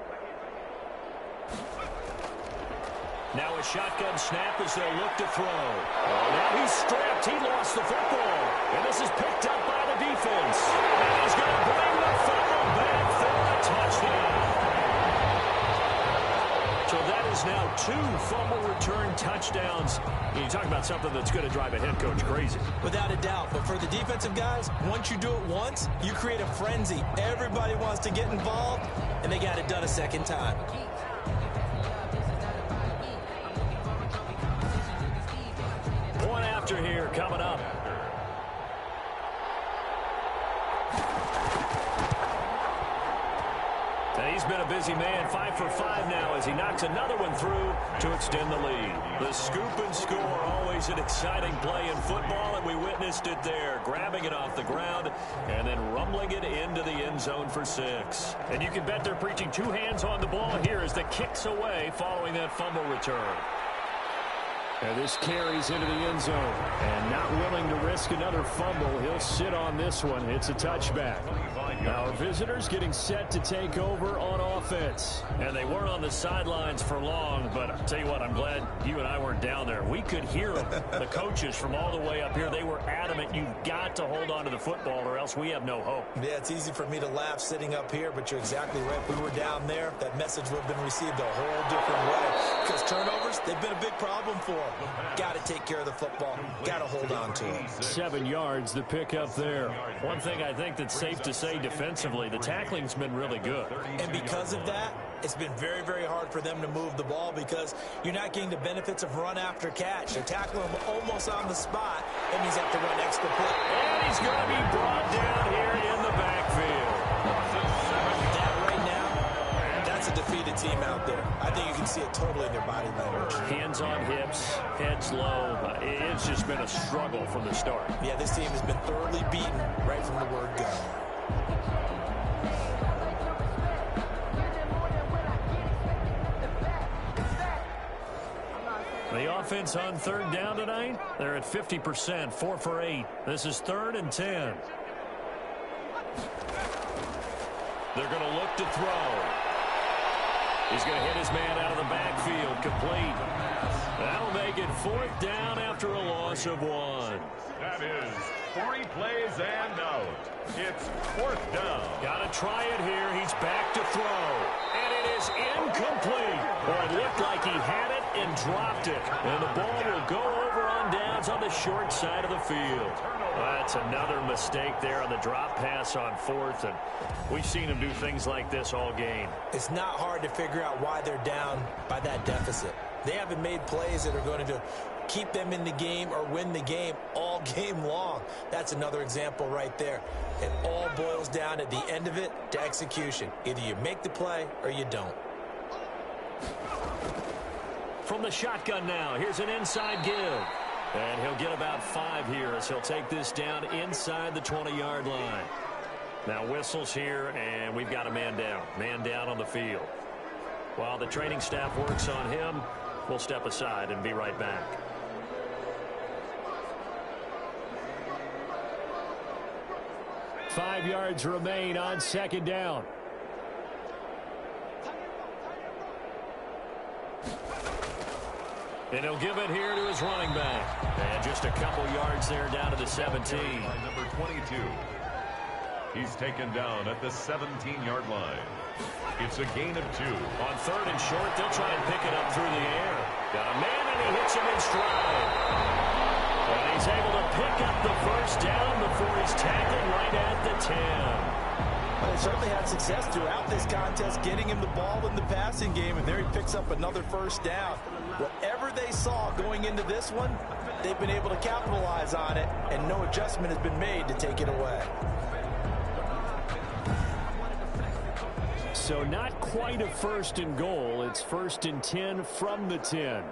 Now a shotgun snap as they'll look to throw. Oh, now he's he's stripped. He lost the football. And this is picked up by the defense. And he's going to bring the fumble back for a touchdown. So that is now 2 fumble return touchdowns. You talk about something that's going to drive a head coach crazy. Without a doubt. But for the defensive guys, once you do it once, you create a frenzy. Everybody wants to get involved, and they got it done a second time. One after here coming up. And he's been a busy man, 5 for 5 now as he knocks another one through to extend the lead. The scoop and score, always an exciting play in football, and we witnessed it there, grabbing it off the ground and then rumbling it into the end zone for 6. And you can bet they're preaching 2 hands on the ball here as the kick's away following that fumble return. And this carries into the end zone. And not willing to risk another fumble, he'll sit on this one. It's a touchback. Our visitors getting set to take over on offense. And they weren't on the sidelines for long, but I'll tell you what, I'm glad you and I weren't down there. We could hear them, the coaches from all the way up here. They were adamant, you've got to hold on to the football or else we have no hope. Yeah, it's easy for me to laugh sitting up here, but you're exactly right. If we were down there, that message would have been received a whole different way. Because turnovers, they've been a big problem for them. Got to take care of the football. Got to hold on to it. 7 yards, the pickup there. One thing I think that's safe to say defensively, the tackling's been really good. And because of that, it's been very, very hard for them to move the ball because you're not getting the benefits of run after catch. They're tackling him almost on the spot, and he's have to run extra play. And he's going to be brought down here in the backfield. That right now, that's a defeated team out there. I think you can see it totally in their body language. Hands on hips, heads low. It's just been a struggle from the start. Yeah, this team has been thoroughly beaten right from the word go. The offense on 3rd down tonight, they're at 50%, 4 for 8. This is 3rd and 10. They're going to look to throw. He's going to hit his man out of the backfield, complete. That'll make it 4th down after a loss of 1. That is 3 plays and out. It's 4th down. Got to try it here. He's back to throw. And it is incomplete. Well, it looked like he had it and dropped it. And the ball will go over on downs on the short side of the field. That's another mistake there on the drop pass on 4th. And we've seen him do things like this all game. It's not hard to figure out why they're down by that deficit. They haven't made plays that are going to keep them in the game or win the game all game long. That's another example right there. It all boils down at the end of it to execution. Either you make the play or you don't. From the shotgun now, here's an inside give. And he'll get about 5 here as he'll take this down inside the 20-yard line. Now whistles here, and we've got a man down. Man down on the field. While the training staff works on him, we'll step aside and be right back. Five yards remain on 2nd down. And he'll give it here to his running back. And just a couple yards there down to the 17. Number 22. He's taken down at the 17-yard line. It's a gain of 2. On 3rd and short, they'll try and pick it up through the air. Got a man, and he hits him in stride. And he's able to pick up the 1st down before he's tackled right at the 10. Well, they certainly had success throughout this contest, getting him the ball in the passing game, and there he picks up another 1st down. Whatever they saw going into this one, they've been able to capitalize on it, and no adjustment has been made to take it away. So not quite a 1st and goal. It's 1st and 10 from the 10.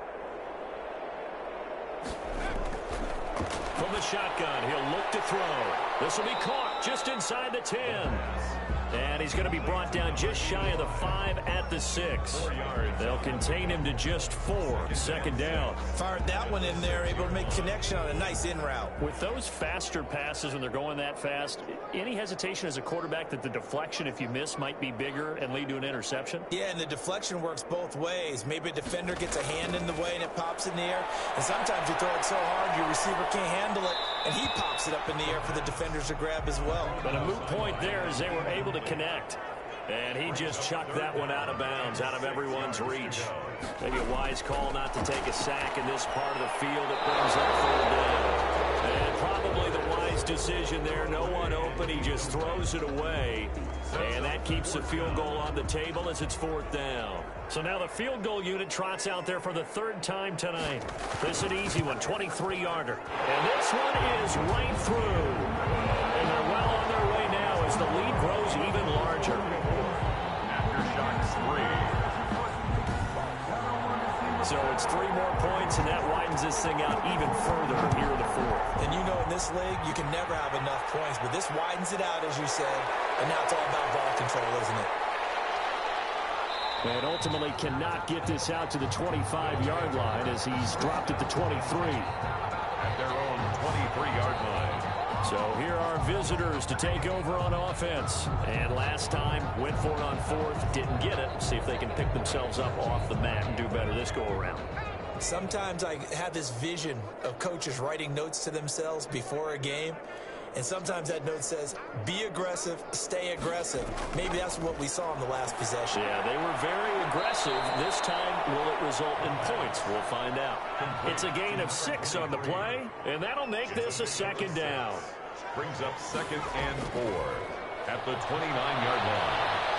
From the shotgun, he'll look to throw. This will be caught just inside the 10. And he's going to be brought down just shy of the 5 at the 6. They'll contain him to just 4. Second down. Fired that one in there, able to make connection on a nice in route. With those faster passes when they're going that fast, any hesitation as a quarterback that the deflection, if you miss, might be bigger and lead to an interception? Yeah, and the deflection works both ways. Maybe a defender gets a hand in the way and it pops in the air. And sometimes you throw it so hard your receiver can't handle it, and he pops it up in the air for the defenders to grab as well. But a moot point there as they were able to connect. And he just chucked that one out of bounds, out of everyone's reach. Maybe a wise call not to take a sack in this part of the field. It brings up 4th down. And probably the wise decision there. No one open. He just throws it away. And that keeps the field goal on the table as it's 4th down. So now the field goal unit trots out there for the 3rd time tonight. This is an easy one, 23-yarder. And this one is right through. And they're well on their way now as the lead grows even larger. Aftershock 3. So it's 3 more points, and that widens this thing out even further here in the 4th. And you know in this league, you can never have enough points, but this widens it out, as you said, and now it's all about ball control, isn't it? And ultimately cannot get this out to the 25-yard line as he's dropped at the 23. At their own 23-yard line. So here are visitors to take over on offense. And last time, went for it on 4th, didn't get it. See if they can pick themselves up off the mat and do better this go-around. Sometimes I have this vision of coaches writing notes to themselves before a game. And sometimes that note says, be aggressive, stay aggressive. Maybe that's what we saw in the last possession. Yeah, they were very aggressive. This time, will it result in points? We'll find out. It's a gain of 6 on the play, and that'll make this a 2nd down. Brings up 2nd and 4 at the 29-yard line.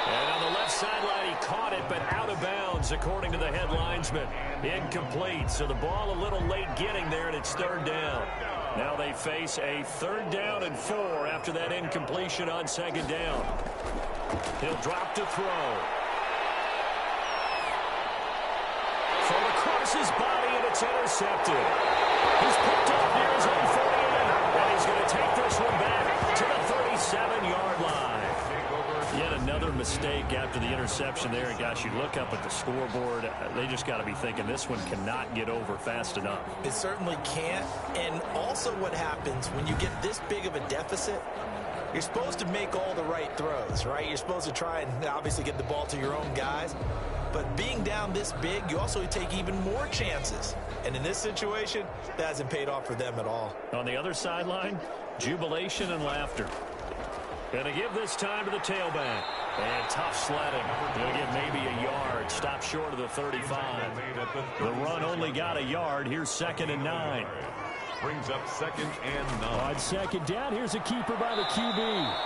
And on the left sideline, he caught it, but out of bounds, according to the head linesman. Incomplete, so the ball a little late getting there, and it's 3rd down. Now they face a 3rd down and 4 after that incompletion on 2nd down. He'll drop to throw. Thrown across his body, and it's intercepted. He's picked up near his own 48, and he's going to take this one back to the 37-yard line. Yet another mistake after the interception there. And gosh, you look up at the scoreboard, they just got to be thinking this one cannot get over fast enough. It certainly can't. And also what happens when you get this big of a deficit, you're supposed to make all the right throws, right? You're supposed to try and obviously get the ball to your own guys. But being down this big, you also take even more chances. And in this situation, that hasn't paid off for them at all. On the other sideline, jubilation and laughter. Going to give this time to the tailback. And tough sledding. Going to get maybe a yard. Stop short of the 35. The run only got a yard. Here's 2nd and 9. Brings up 2nd and 9. On 2nd down, here's a keeper by the QB.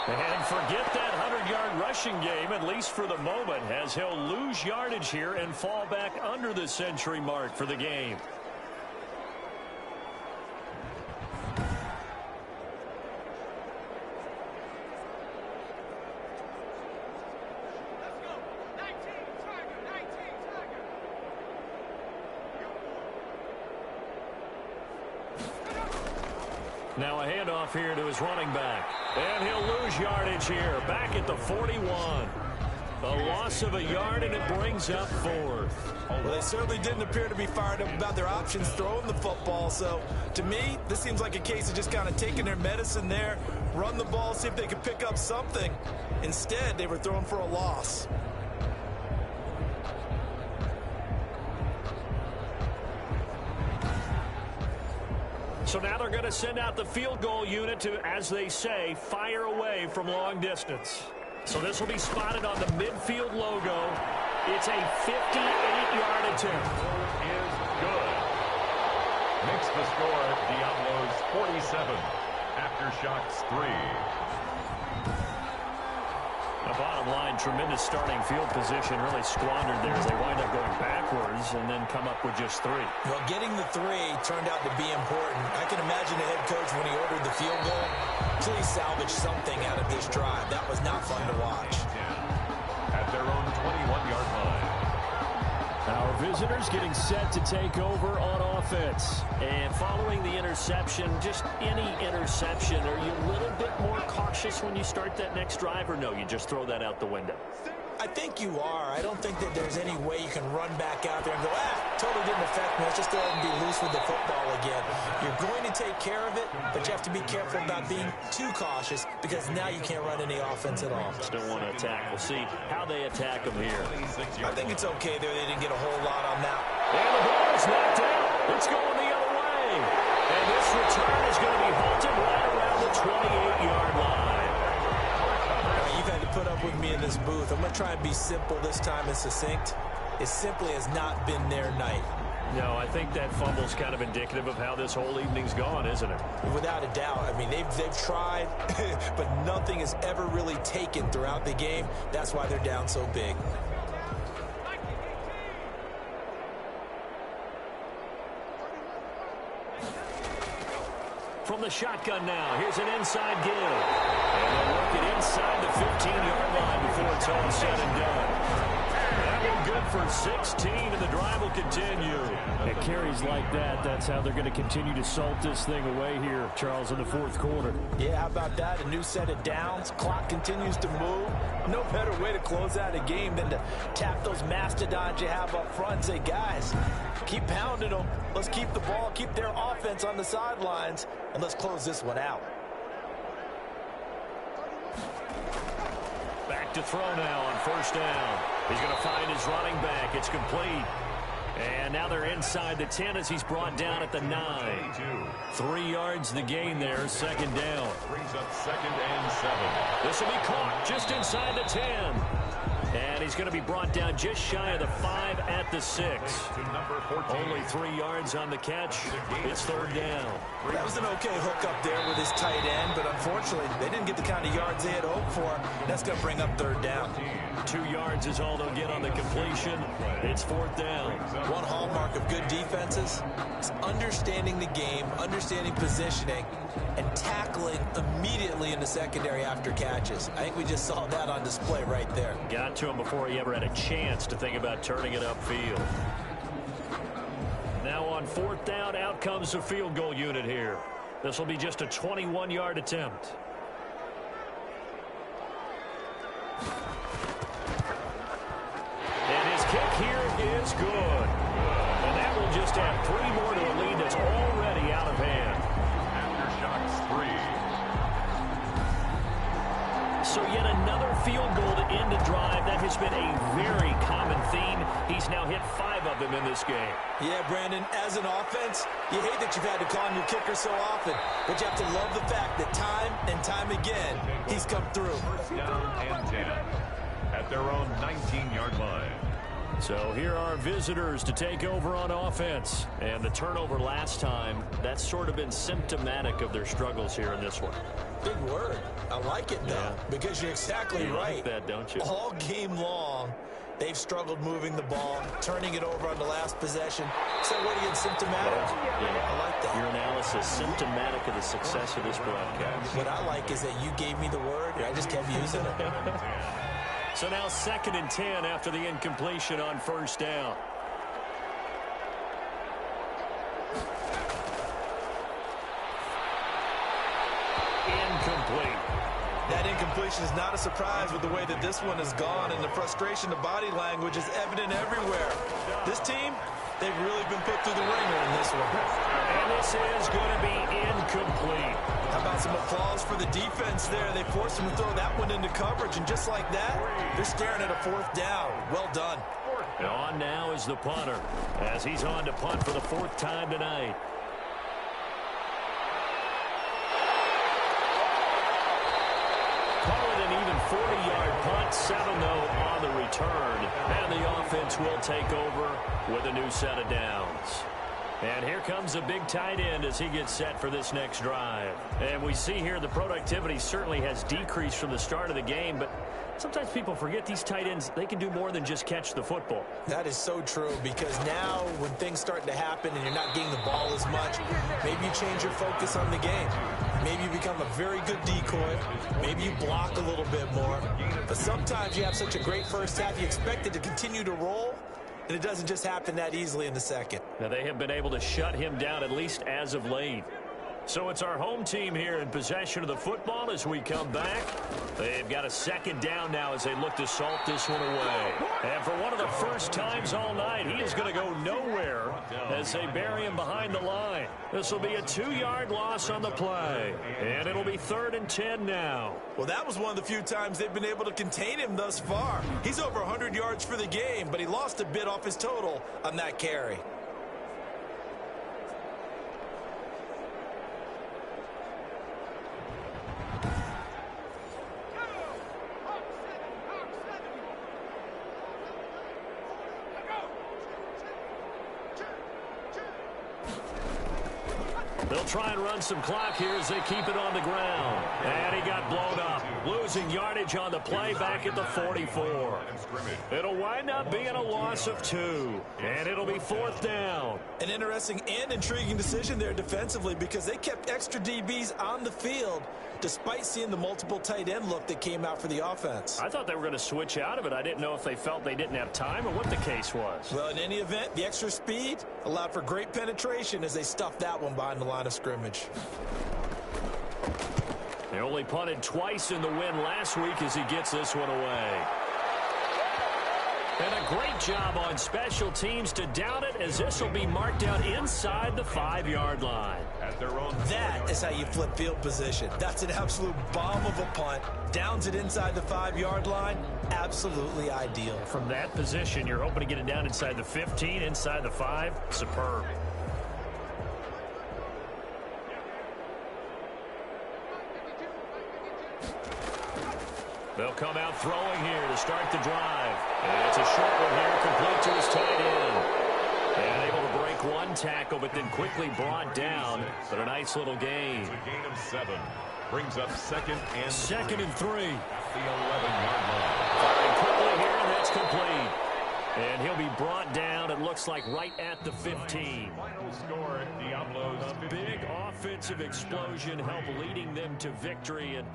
And forget that 100-yard rushing game, at least for the moment, as he'll lose yardage here and fall back under the century mark for the game. Now a handoff here to his running back. And he'll lose yardage here. Back at the 41. A loss of a yard, and it brings up 4th. Well, they certainly didn't appear to be fired up about their options throwing the football. So, to me, this seems like a case of just kind of taking their medicine there, run the ball, see if they could pick up something. Instead, they were throwing for a loss. So now they're going to send out the field goal unit to, as they say, fire away from long distance. So this will be spotted on the midfield logo. It's a 58-yard attempt. Is good. Makes the score Diablos 47. Aftershocks 3. The bottom line, tremendous starting field position, really squandered there as they wind up going backwards and then come up with just 3. Well, getting the 3 turned out to be important. I can imagine the head coach when he ordered the field goal, please salvage something out of this drive. That was not fun to watch. At their own 21-yard line. Our visitors getting set to take over on offense. And following the interception, just any interception, are you a little bit more cautious when you start that next drive, or no, you just throw that out the window? I think you are. I don't think that there's any way you can run back out there and go, totally didn't affect me. Let's just go ahead and be loose with the football again. You're going to take care of it, but you have to be careful about being too cautious because now you can't run any offense at all. Still want to attack. We'll see how they attack them here. I think it's okay there. They didn't get a whole lot on that. And the ball is knocked out. It's going the other way. And this return is going to be halted right around the 28-yard line. You've had to put up with me in this booth. I'm going to try and be simple this time and succinct. It simply has not been their night. No, I think that fumble's kind of indicative of how this whole evening's gone, isn't it? Without a doubt. I mean, they've tried, but nothing is ever really taken throughout the game. That's why they're down so big. From the shotgun now, here's an inside give. And they'll work it inside the 15-yard line before it's all said and done. That one good for 16, and the drive will continue. At carries like that, that's how they're going to continue to salt this thing away here, Charles, in the fourth quarter. Yeah, how about that? A new set of downs. Clock continues to move. No better way to close out a game than to tap those mastodons you have up front and say, guys, keep pounding them. Let's keep the ball, keep their offense on the sidelines, and let's close this one out. Back to throw now on first down. He's going to find his running back. It's complete. And now they're inside the 10 as he's brought down at the 9. 3 yards the gain there, second down. Brings up second and 7. This will be caught just inside the 10. And he's going to be brought down just shy of the 5 at the 6. To number 14. Only 3 yards on the catch. It's third down. That was an okay hook up there with his tight end, but unfortunately, they didn't get the kind of yards they had hoped for. That's going to bring up third down. 2 yards is all they'll get on the completion. It's fourth down. One hallmark of good defenses is understanding the game, understanding positioning, and tackling immediately in the secondary after catches. I think we just saw that on display right there. Got to him before he ever had a chance to think about turning it upfield. Now on fourth down, out comes the field goal unit here. This will be just a 21-yard attempt. And his kick here is good. And that will just add 3 more to a lead that's already out of hand. Aftershocks 3. So yet another field goal to end a drive. That has been a very common theme. He's now hit 5 of them in this game. Yeah, Brandon, as an offense, you hate that you've had to call on your kicker so often, but you have to love the fact that time and time again, he's come through. First down and 10 at their own 19-yard line. So here are visitors to take over on offense. And the turnover last time, that's sort of been symptomatic of their struggles here in this one. Big word. I like it, though, because you're exactly right. Like that, don't you? All game long, they've struggled moving the ball, turning it over on the last possession. So what do you get, symptomatic? Yeah, I like that. Your analysis, symptomatic of the success of this broadcast. What I like is that you gave me the word, and I just kept using it. So now second and 10 after the incompletion on first down. Incomplete. That incompletion is not a surprise with the way that this one has gone, and the frustration, the body language is evident everywhere. This team, they've really been put through the ringer in this one. And this is going to be incomplete. How about some applause for the defense there? They forced him to throw that one into coverage, and just like that, they're staring at a fourth down. Well done. And on now is the punter, as he's on to punt for the 4th time tonight. Call it an even 40-yard punt, 7 though on the return. And the offense will take over with a new set of downs. And here comes a big tight end as he gets set for this next drive. And we see here the productivity certainly has decreased from the start of the game, but sometimes people forget these tight ends, they can do more than just catch the football. That is so true, because now when things start to happen and you're not getting the ball as much, maybe you change your focus on the game. Maybe you become a very good decoy. Maybe you block a little bit more. But sometimes you have such a great first half, you expect it to continue to roll, and it doesn't just happen that easily in the second. Now, they have been able to shut him down, at least as of late. So it's our home team here in possession of the football as we come back. They've got a second down now as they look to salt this one away. And for one of the first times all night, he is going to go nowhere as they bury him behind the line. This will be a 2-yard loss on the play. And it'll be 3rd and 10 now. Well, that was one of the few times they've been able to contain him thus far. He's over 100 yards for the game, but he lost a bit off his total on that carry. They'll try and run some clock here as they keep it on the ground. And he got blown up, losing yardage on the play back at the 44. It'll wind up being a loss of 2, and it'll be 4th down. An interesting and intriguing decision there defensively because they kept extra DBs on the field despite seeing the multiple tight end look that came out for the offense. I thought they were going to switch out of it. I didn't know if they felt they didn't have time or what the case was. Well, in any event, the extra speed allowed for great penetration as they stuffed that one behind the line of scrimmage. They only punted twice in the win last week as he gets this one away. And a great job on special teams to down it as this will be marked out inside the 5-yard line. At their own That is how you flip field position. That's an absolute bomb of a punt. Downs it inside the 5-yard line. Absolutely ideal. From that position, you're hoping to get it down inside the 15, inside the 5. Superb. They'll come out throwing here to start the drive. And it's a short one here, complete to his tight end. And able to break one tackle, but then quickly brought down. But a nice little gain. It's a gain of 7. Brings up 2nd and 3. Second and 3. At the 11-yard line. Firing quickly here, and that's complete. And he'll be brought down, it looks like, right at the 15. Final score, Diablos A 15. big offensive explosion help leading them to victory. And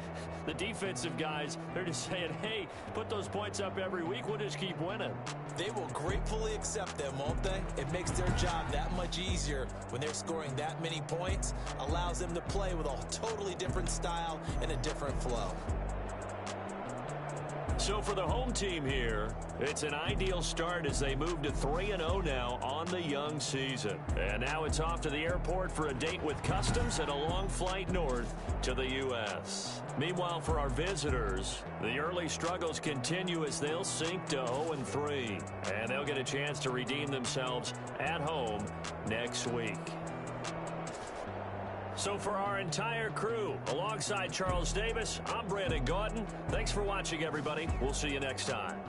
the defensive guys, they're just saying, hey, put those points up every week. We'll just keep winning. They will gratefully accept them, won't they? It makes their job that much easier when they're scoring that many points. Allows them to play with a totally different style and a different flow. So for the home team here, it's an ideal start as they move to 3-0 now on the young season. And now it's off to the airport for a date with customs and a long flight north to the U.S. Meanwhile, for our visitors, the early struggles continue as they'll sink to 0-3. And they'll get a chance to redeem themselves at home next week. So for our entire crew, alongside Charles Davis, I'm Brandon Gaudin. Thanks for watching, everybody. We'll see you next time.